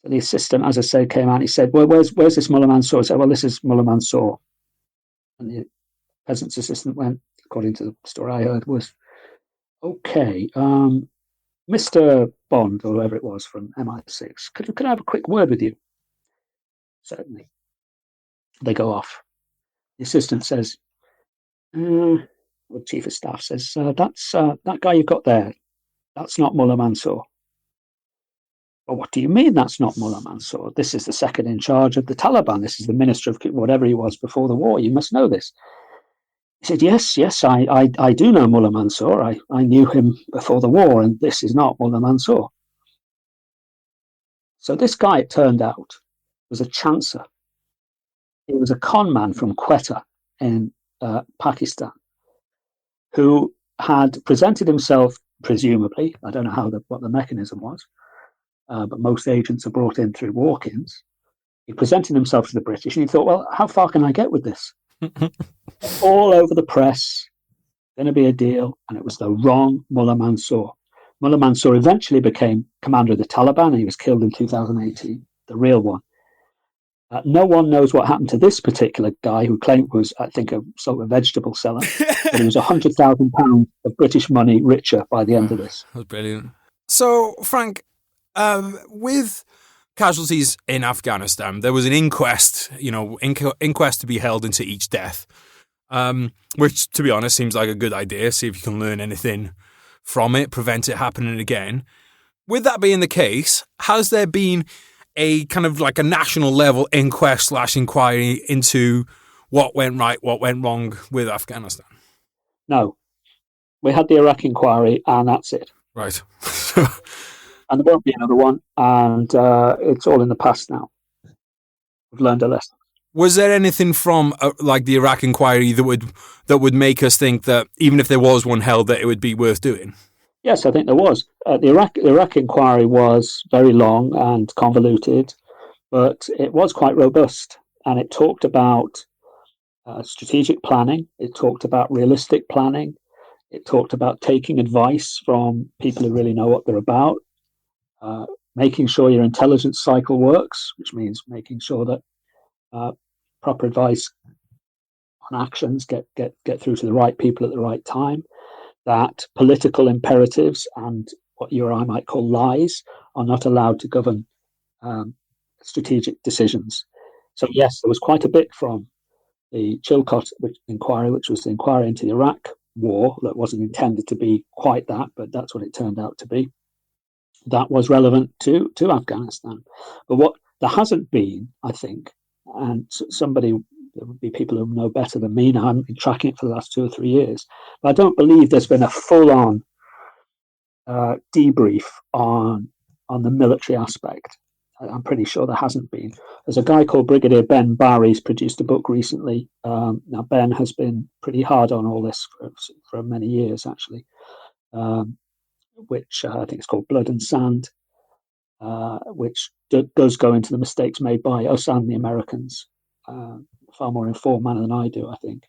So the assistant, as I said, came out and he said, well, where's this Mullah Mansour? I said, well, this is Mullah Mansour. And the president's assistant went, according to the story I heard, was, okay, Mr. Bond, or whoever it was from MI6, could I have a quick word with you? Certainly. They go off. The assistant says, the chief of staff says, that guy you've got there, that's not Mullah Mansour. Well, what do you mean that's not Mullah Mansour? This is the second in charge of the Taliban. This is the minister of whatever he was before the war. You must know this. He said, yes, I do know Mullah Mansour. I knew him before the war, and this is not Mullah Mansour. So this guy, it turned out, was a chancer. He was a con man from Quetta in Pakistan, who had presented himself, presumably, I don't know what the mechanism was, but most agents are brought in through walk-ins. He presented himself to the British, and he thought, well, how far can I get with this? All over the press, going to be a deal, and it was the wrong Mullah Mansour. Mullah Mansour eventually became commander of the Taliban, and he was killed in 2018, the real one. No one knows what happened to this particular guy who claimed was, I think, a sort of a vegetable seller, but he was £100,000 of British money richer by the end of this. That was brilliant. So, Frank, with casualties in Afghanistan, there was an inquest, inquest to be held into each death, which, to be honest, seems like a good idea. See if you can learn anything from it, prevent it happening again. With that being the case, has there been a kind of like a national level inquest / inquiry into what went right, what went wrong with Afghanistan? No, we had the Iraq inquiry, and that's it. Right. And there won't be another one, and it's all in the past now. We've learned a lesson. Was there anything from like the Iraq inquiry that would make us think that even if there was one held, that it would be worth doing? Yes, I think there was. The Iraq inquiry was very long and convoluted, but it was quite robust, and it talked about strategic planning. It talked about realistic planning. It talked about taking advice from people who really know what they're about, making sure your intelligence cycle works, which means making sure that proper advice on actions get through to the right people at the right time, that political imperatives and what you or I might call lies are not allowed to govern strategic decisions. So yes, there was quite a bit from the Chilcot inquiry, which was the inquiry into the Iraq war that wasn't intended to be quite that, but that's what it turned out to be. That was relevant to Afghanistan. But what there hasn't been, I think, and there would be people who know better than me now. I haven't been tracking it for the last 2 or 3 years, but I don't believe there's been a full-on debrief on the military aspect. I'm pretty sure there hasn't been. There's a guy called Brigadier Ben Barry who's produced a book recently. Now, Ben has been pretty hard on all this for many years, actually, which I think is called Blood and Sand, which does go into the mistakes made by us and the Americans, far more informed manner than I do, I think.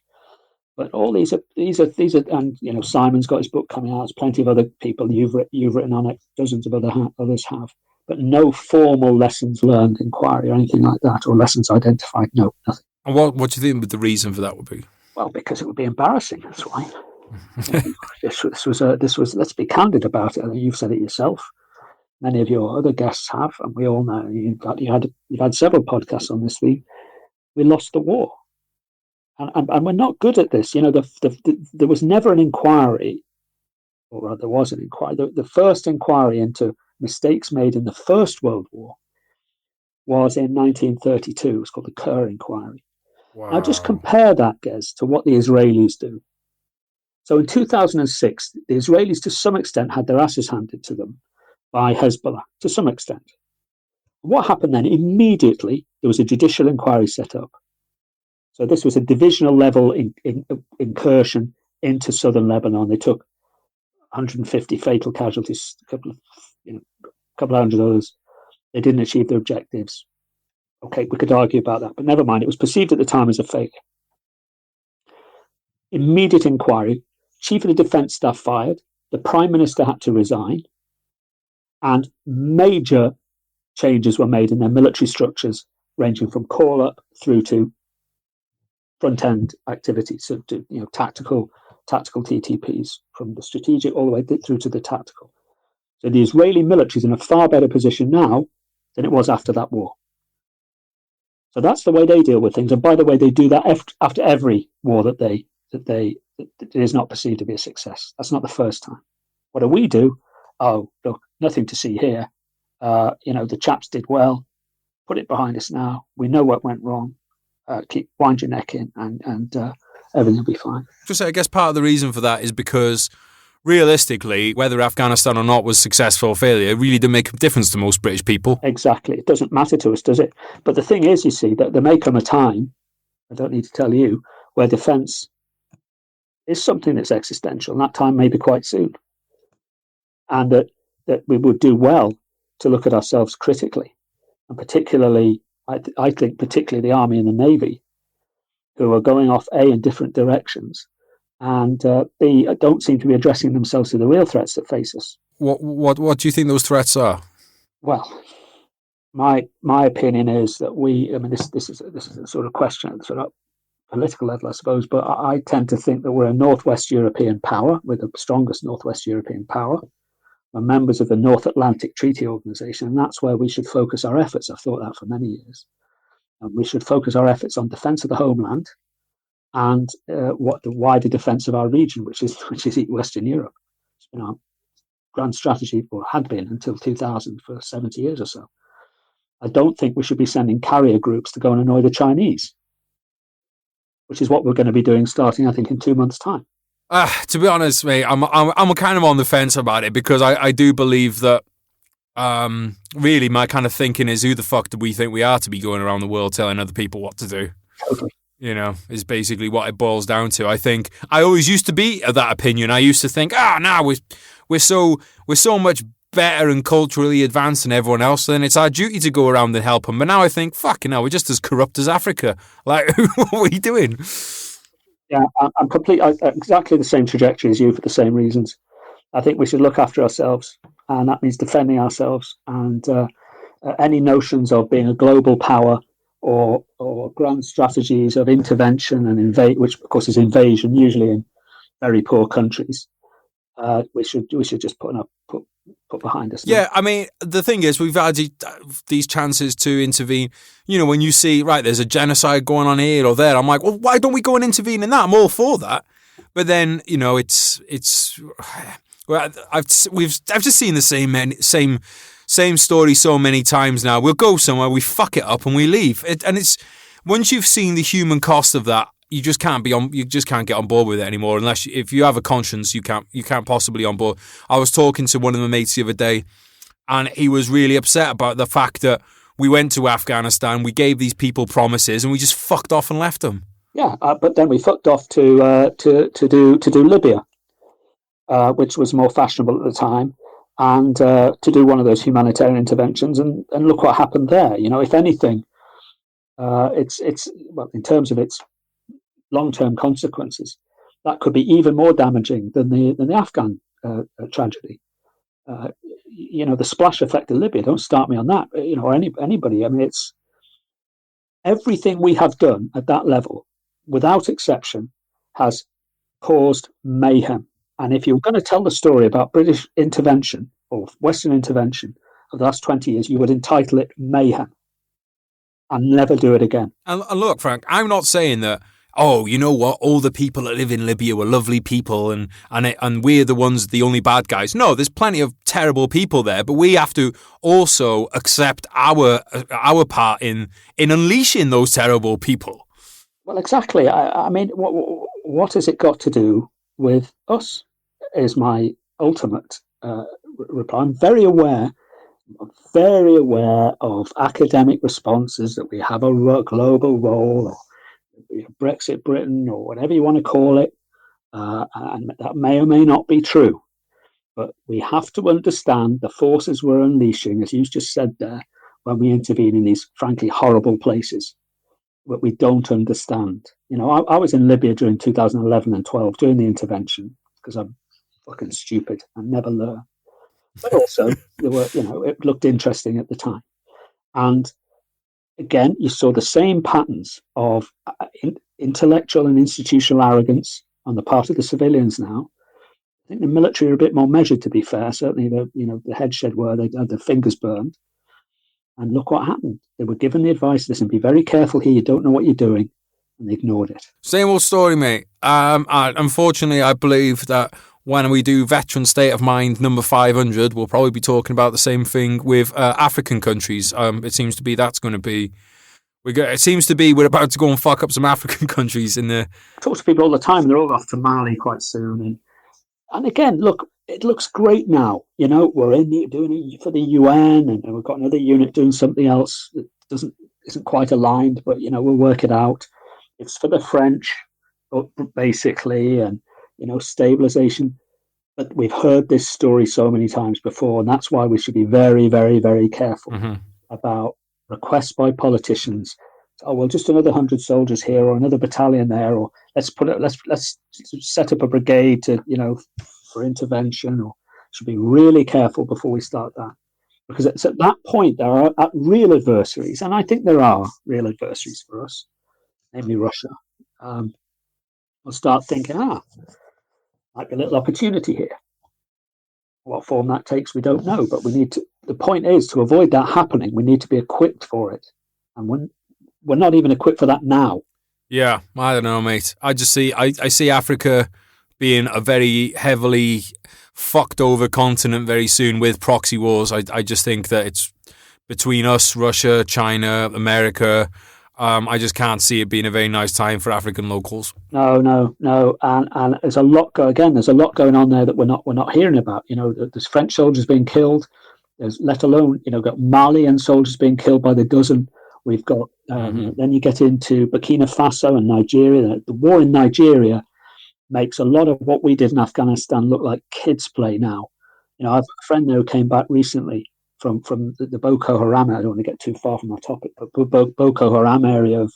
But all these are, and Simon's got his book coming out. There's plenty of other people you've written on it. Dozens of others have, but no formal lessons learned inquiry or anything like that, or lessons identified. No, nothing. And what do you think the reason for that would be? Well, because it would be embarrassing. That's why. This was. Let's be candid about it. I mean, you've said it yourself. Many of your other guests have, and we all know. You've had several podcasts on this theme. We lost the war. And we're not good at this. There was never an inquiry, or rather, there was an inquiry. The first inquiry into mistakes made in the First World War was in 1932. It was called the Kerr Inquiry. Wow. Now, just compare that, Gez, to what the Israelis do. So in 2006, the Israelis, to some extent, had their asses handed to them by Hezbollah, to some extent. What happened then? Immediately, there was a judicial inquiry set up. So this was a divisional level incursion into southern Lebanon. They took 150 fatal casualties, a couple of hundred others. They didn't achieve their objectives. Okay, we could argue about that, but never mind. It was perceived at the time as a failure. Immediate inquiry. Chief of the Defence Staff fired. The Prime Minister had to resign. And major changes were made in their military structures, ranging from call-up through to front-end activities, so to tactical TTPs, from the strategic all the way through to the tactical. So the Israeli military is in a far better position now than it was after that war. So that's the way they deal with things. And by the way, they do that after every war that is not perceived to be a success. That's not the first time. What do we do? Oh, look, nothing to see here. The chaps did well. Put it behind us now. We know what went wrong. Wind your neck in, and everything will be fine. Just say, I guess part of the reason for that is because realistically, whether Afghanistan or not was successful or failure, it really didn't make a difference to most British people. Exactly. It doesn't matter to us, does it? But the thing is, you see, that there may come a time, I don't need to tell you, where defence is something that's existential, and that time may be quite soon. And that we would do well to look at ourselves critically, and particularly, I think particularly the Army and the Navy, who are going off A, in different directions, and B, don't seem to be addressing themselves to the real threats that face us. What do you think those threats are? Well, my opinion is that this is a sort of question at the sort of political level, I suppose, but I tend to think that we're a Northwest European power. We're the strongest Northwest European power. We're members of the North Atlantic Treaty Organization, and that's where we should focus our efforts. I've thought that for many years. And we should focus our efforts on defence of the homeland and the wider defence of our region, which is Western Europe. It's been our grand strategy, or had been until 2000, for 70 years or so. I don't think we should be sending carrier groups to go and annoy the Chinese, which is what we're going to be doing starting, I think, in 2 months' time. To be honest, mate, I'm kind of on the fence about it, because I do believe that really my kind of thinking is, who the fuck do we think we are to be going around the world telling other people what to do? Totally. You know, is basically what it boils down to. I think I always used to be of that opinion. I used to think, we're so much better and culturally advanced than everyone else, then it's our duty to go around and help them. But now I think, fucking hell, we're just as corrupt as Africa. Like, what are we doing? Yeah, I'm exactly the same trajectory as you for the same reasons. I think we should look after ourselves, and that means defending ourselves. And any notions of being a global power or grand strategies of intervention and invade, which of course is invasion, usually in very poor countries, we should just put behind us now. Yeah, I mean, the thing is, we've had these chances to intervene. You know, when you see, right, there's a genocide going on here or there, I'm like, well, why don't we go and intervene in that? I'm all for that. But then, you know, well, I've just seen the same story so many times now. We'll go somewhere, we fuck it up, and we leave. And it's once you've seen the human cost of that, you just can't get on board with it anymore. Unless if you have a conscience, you can't possibly on board. I was talking to one of my mates the other day, and he was really upset about the fact that we went to Afghanistan, we gave these people promises, and we just fucked off and left them. Yeah, but then we fucked off to do Libya, which was more fashionable at the time, and to do one of those humanitarian interventions, and look what happened there. You know, if anything, it's well, in terms of its long-term consequences, that could be even more damaging than the Afghan tragedy. You know, the splash effect of Libya. Don't start me on that. You know, or anybody. I mean, it's everything we have done at that level, without exception, has caused mayhem. And if you're going to tell the story about British intervention or Western intervention of the last 20 years, you would entitle it mayhem and never do it again. And look, Frank, I'm not saying that, oh, you know what, all the people that live in Libya were lovely people and we're the only bad guys. No, there's plenty of terrible people there, but we have to also accept our part in unleashing those terrible people. Well, exactly. I mean, what has it got to do with us, is my ultimate reply. I'm very aware of academic responses that we have a global role, or Brexit Britain, or whatever you want to call it, and that may or may not be true. But we have to understand the forces we're unleashing, as you just said there, when we intervene in these frankly horrible places that we don't understand. You know, I was in Libya during 2011 and 12 during the intervention because I'm fucking stupid and never learn. But also, there were, you know, it looked interesting at the time. And again, you saw the same patterns of intellectual and institutional arrogance on the part of the civilians now. I think the military are a bit more measured, to be fair. Certainly, the head shed were, they had their fingers burned. And look what happened. They were given the advice, listen, be very careful here, you don't know what you're doing. And they ignored it. Same old story, mate. Unfortunately, I believe that when we do Veteran State of Mind number 500, we'll probably be talking about the same thing with African countries. It seems to be that's going to be... we're about to go and fuck up some African countries in the... I talk to people all the time, they're all off to Mali quite soon. And again, look, it looks great now. You know, we're doing it for the UN, and we've got another unit doing something else that isn't quite aligned, but, you know, we'll work it out. It's for the French, basically, and, you know, stabilization. But we've heard this story so many times before, and that's why we should be very, very, very careful about requests by politicians. Oh, well, just another 100 soldiers here, or another battalion there, or let's set up a brigade to, you know, for intervention. Or should be really careful before we start that, because it's at that point there are real adversaries, and I think there are real adversaries for us, namely Russia. We'll start thinking, might be a little opportunity here. What form that takes, we don't know, but we need to. The point is, to avoid that happening, we need to be equipped for it, and we're not even equipped for that now. Yeah, I don't know, mate. I see Africa being a very heavily fucked over continent very soon with proxy wars. I just think that it's between us, Russia, China, America. I just can't see it being a very nice time for African locals. No, and there's a lot there's a lot going on there that we're not hearing about. There's French soldiers being killed. There's, let alone, got Malian soldiers being killed by the dozen. We've got then you get into Burkina Faso and Nigeria. The war in Nigeria makes a lot of what we did in Afghanistan look like kids' play now. I have a friend there who came back recently from the Boko Haram. I don't want to get too far from our topic, but Boko Haram area of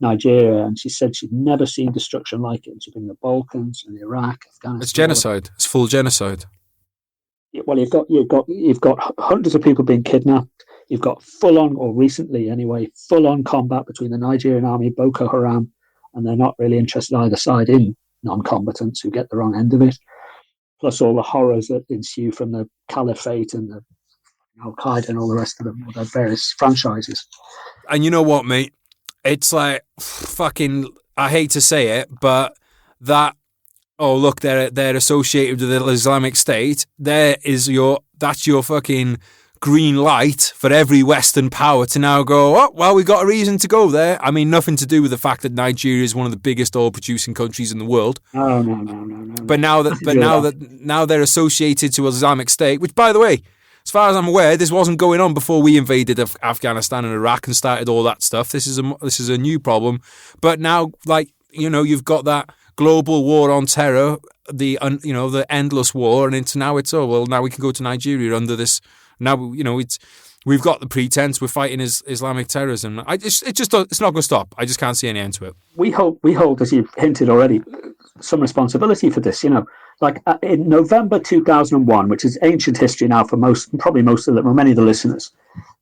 Nigeria, and she said she'd never seen destruction like it. And she'd been in the Balkans and Iraq, Afghanistan. It's genocide. It's full genocide. Well, you've got hundreds of people being kidnapped. You've got full-on, or recently anyway, full-on combat between the Nigerian army, Boko Haram, and they're not really interested either side in non-combatants who get the wrong end of it. Plus all the horrors that ensue from the caliphate and the Al-Qaeda and all the rest of them, all their various franchises. And you know what, mate? It's like fucking. I hate to say it, but that. Oh, look, they're associated with the Islamic State. That's your fucking green light for every Western power to now go, oh, well, we got a reason to go there. I mean, nothing to do with the fact that Nigeria is one of the biggest oil-producing countries in the world. Oh, no. But now they're associated to Islamic State, which, by the way, as far as I'm aware, this wasn't going on before we invaded Afghanistan and Iraq and started all that stuff. This is a new problem. But now, you've got that global war on terror, the endless war, and now we can go to Nigeria under this. Now we've got the pretense we're fighting Islamic terrorism. It's not going to stop. I just can't see any end to it. We hold, as you've hinted already, some responsibility for this. Like in November 2001, which is ancient history now for many of the listeners,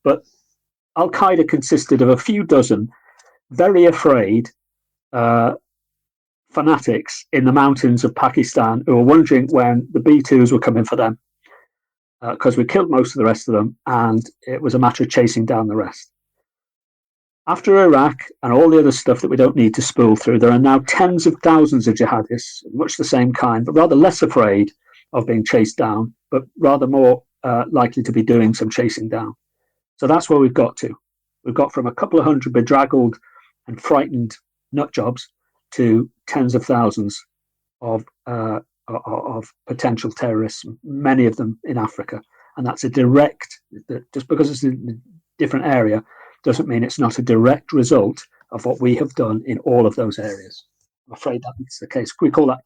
but Al Qaeda consisted of a few dozen very afraid fanatics in the mountains of Pakistan who were wondering when the B-2s were coming for them, because we killed most of the rest of them, and it was a matter of chasing down the rest. After Iraq and all the other stuff that we don't need to spool through, there are now tens of thousands of jihadists, much the same kind, but rather less afraid of being chased down, but rather more likely to be doing some chasing down. So that's where we've got to. We've got from a couple of hundred bedraggled and frightened nut jobs to tens of thousands of potential terrorists, many of them in Africa. And that's just because it's in a different area doesn't mean it's not a direct result of what we have done in all of those areas. I'm afraid that's the case. We call it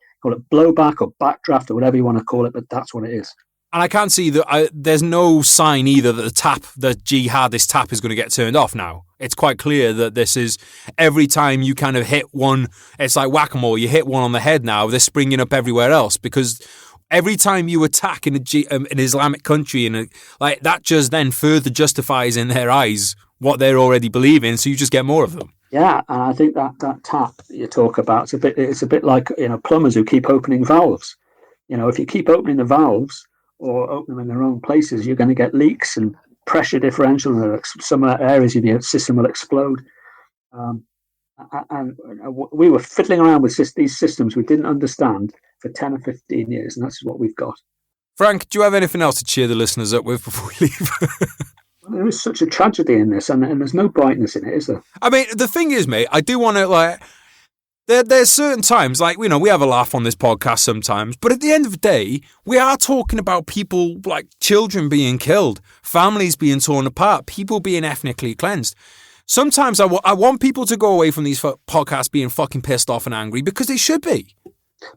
blowback or backdraft or whatever you want to call it, but that's what it is. And I can't see that there's no sign either that the jihadist tap is going to get turned off now. It's quite clear that this is every time you kind of hit one, it's like whack-a-mole. You hit one on the head now, they're springing up everywhere else, because every time you attack in an Islamic country, and like that just then further justifies in their eyes what they're already believing, so you just get more of them. Yeah, and I think that tap that you talk about, it's a bit like plumbers who keep opening valves. If you keep opening the valves or open them in the wrong places, you're going to get leaks and pressure differential, and some areas of your system will explode. And we were fiddling around with these systems we didn't understand for 10 or 15 years, and that's what we've got. Frank, do you have anything else to cheer the listeners up with before we leave? There is such a tragedy in this, and there's no brightness in it, is there? I mean, the thing is, mate, I do want to, there's certain times, we have a laugh on this podcast sometimes, but at the end of the day, we are talking about people, like children being killed, families being torn apart, people being ethnically cleansed. Sometimes I want people to go away from these podcasts being fucking pissed off and angry, because they should be.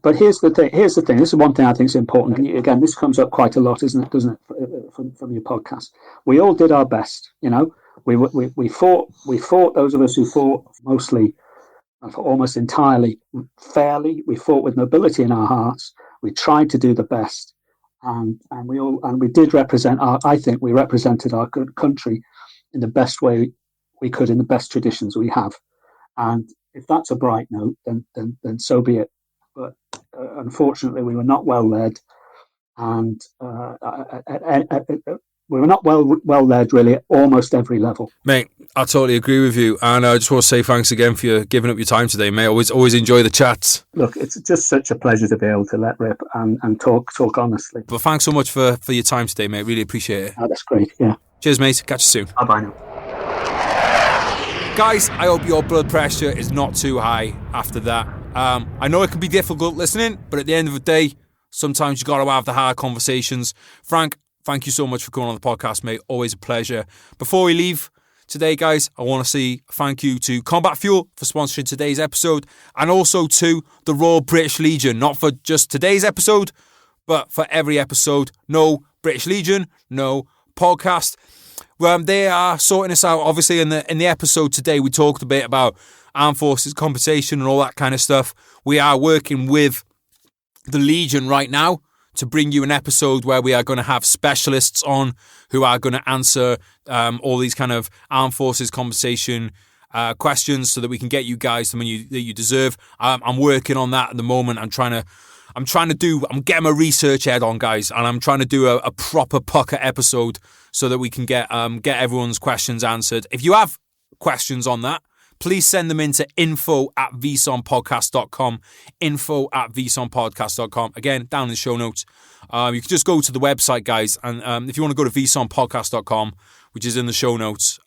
But here's the thing. This is one thing I think is important. And again, this comes up quite a lot, doesn't it, from your podcast? We all did our best. We fought. Those of us who fought mostly, almost entirely fairly. We fought with nobility in our hearts. We tried to do the best, and we did represent I think we represented our good country in the best way we could, in the best traditions we have. And if that's a bright note, then so be it. But unfortunately, we were not well led, and we were not well led really at almost every level. Mate, I totally agree with you, and I just want to say thanks again for giving up your time today, mate. Always enjoy the chats. Look, it's just such a pleasure to be able to let rip and talk honestly. But thanks so much for your time today, mate. Really appreciate it. Oh, that's great. Yeah. Cheers, mate. Catch you soon. Bye-bye now. Guys, I hope your blood pressure is not too high after that. I know it can be difficult listening, but at the end of the day, sometimes you got to have the hard conversations. Frank, thank you so much for coming on the podcast, mate. Always a pleasure. Before we leave today, guys, I want to say thank you to Combat Fuel for sponsoring today's episode, and also to the Royal British Legion, not for just today's episode, but for every episode. No British Legion, no podcast. They are sorting us out. Obviously, in the episode today, we talked a bit about armed forces compensation and all that kind of stuff. We are working with the Legion right now to bring you an episode where we are going to have specialists on who are going to answer all these kind of armed forces compensation questions so that we can get you guys the money that you deserve. I'm working on that at the moment. I'm getting my research head on, guys, and I'm trying to do a proper pucker episode so that we can get everyone's questions answered. If you have questions on that, please send them into info@vsonpodcast.com, info@vsonpodcast.com. Again, down in the show notes. You can just go to the website, guys, and if you want to go to vsonpodcast.com, which is in the show notes,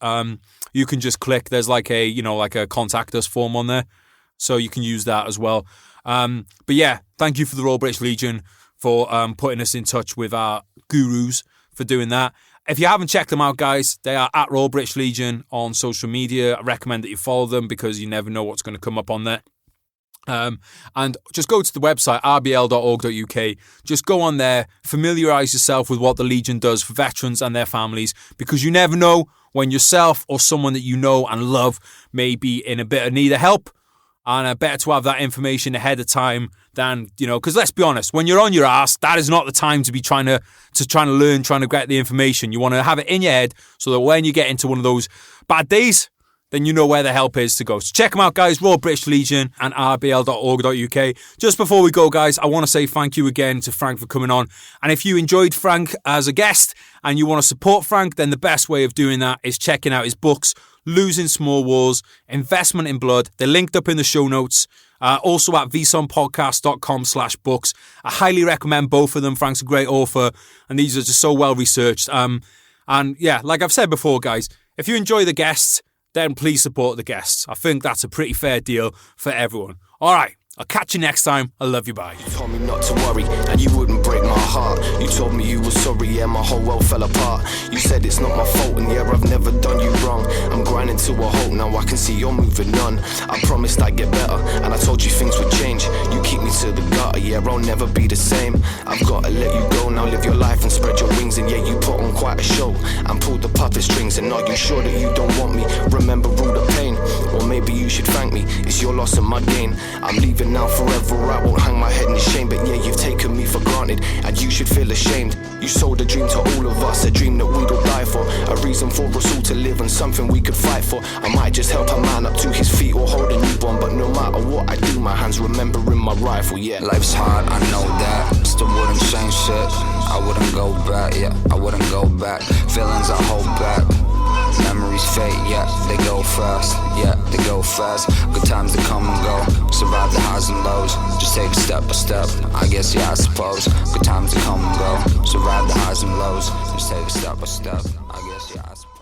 you can just click. There's like a contact us form on there, so you can use that as well. But yeah, thank you for the Royal British Legion for putting us in touch with our gurus for doing that. If you haven't checked them out, guys, they are at Royal British Legion on social media. I recommend that you follow them because you never know what's going to come up on there. And just go to the website, rbl.org.uk. Just go on there, familiarise yourself with what the Legion does for veterans and their families, because you never know when yourself or someone that you know and love may be in a bit of need of help. And better to have that information ahead of time than, because let's be honest, when you're on your ass, that is not the time to be trying to learn, trying to get the information. You want to have it in your head so that when you get into one of those bad days, then you know where the help is to go. So check them out, guys, Royal British Legion and rbl.org.uk. Just before we go, guys, I want to say thank you again to Frank for coming on. And if you enjoyed Frank as a guest and you want to support Frank, then the best way of doing that is checking out his books, Losing Small Wars, Investment in Blood. They're linked up in the show notes. Also at vsonpodcast.com/books. I highly recommend both of them. Frank's a great author, and these are just so well researched. And yeah, like I've said before, guys, if you enjoy the guests, then please support the guests. I think that's a pretty fair deal for everyone. All right. I'll catch you next time. I love you, bye. You told me not to worry, and you wouldn't break my heart. You told me you were sorry, yeah, my whole world fell apart. You said it's not my fault, and yeah, I've never done you wrong. I'm grinding to a halt, now I can see you're moving on. I promised I'd get better, and I told you things would change. You keep me to the gutter, yeah, I'll never be the same. I've got to let you go, now live your life and spread your wings. And yeah, you put on quite a show, and pulled the puppet strings. And are you sure that you don't want me? Remember all the pain, or maybe you should thank me. It's your loss and my gain. I'm leaving now forever, I won't hang my head in shame. But yeah, you've taken me for granted, and you should feel ashamed. You sold a dream to all of us, a dream that we'd all die for, a reason for us all to live and something we could fight for. I might just help a man up to his feet or hold a newborn, but no matter what I do, my hands remembering my rifle, yeah. Life's hard, I know that, still wouldn't change shit. I wouldn't go back, yeah, I wouldn't go back. Feelings I hold back, memories fade, yeah, they go fast, yeah, they go fast. Good times that come and go, survive the highs and lows, just take it step by step, I guess, yeah, I suppose. Good times that come and go, survive the highs and lows, just take it step by step, I guess, yeah, I suppose.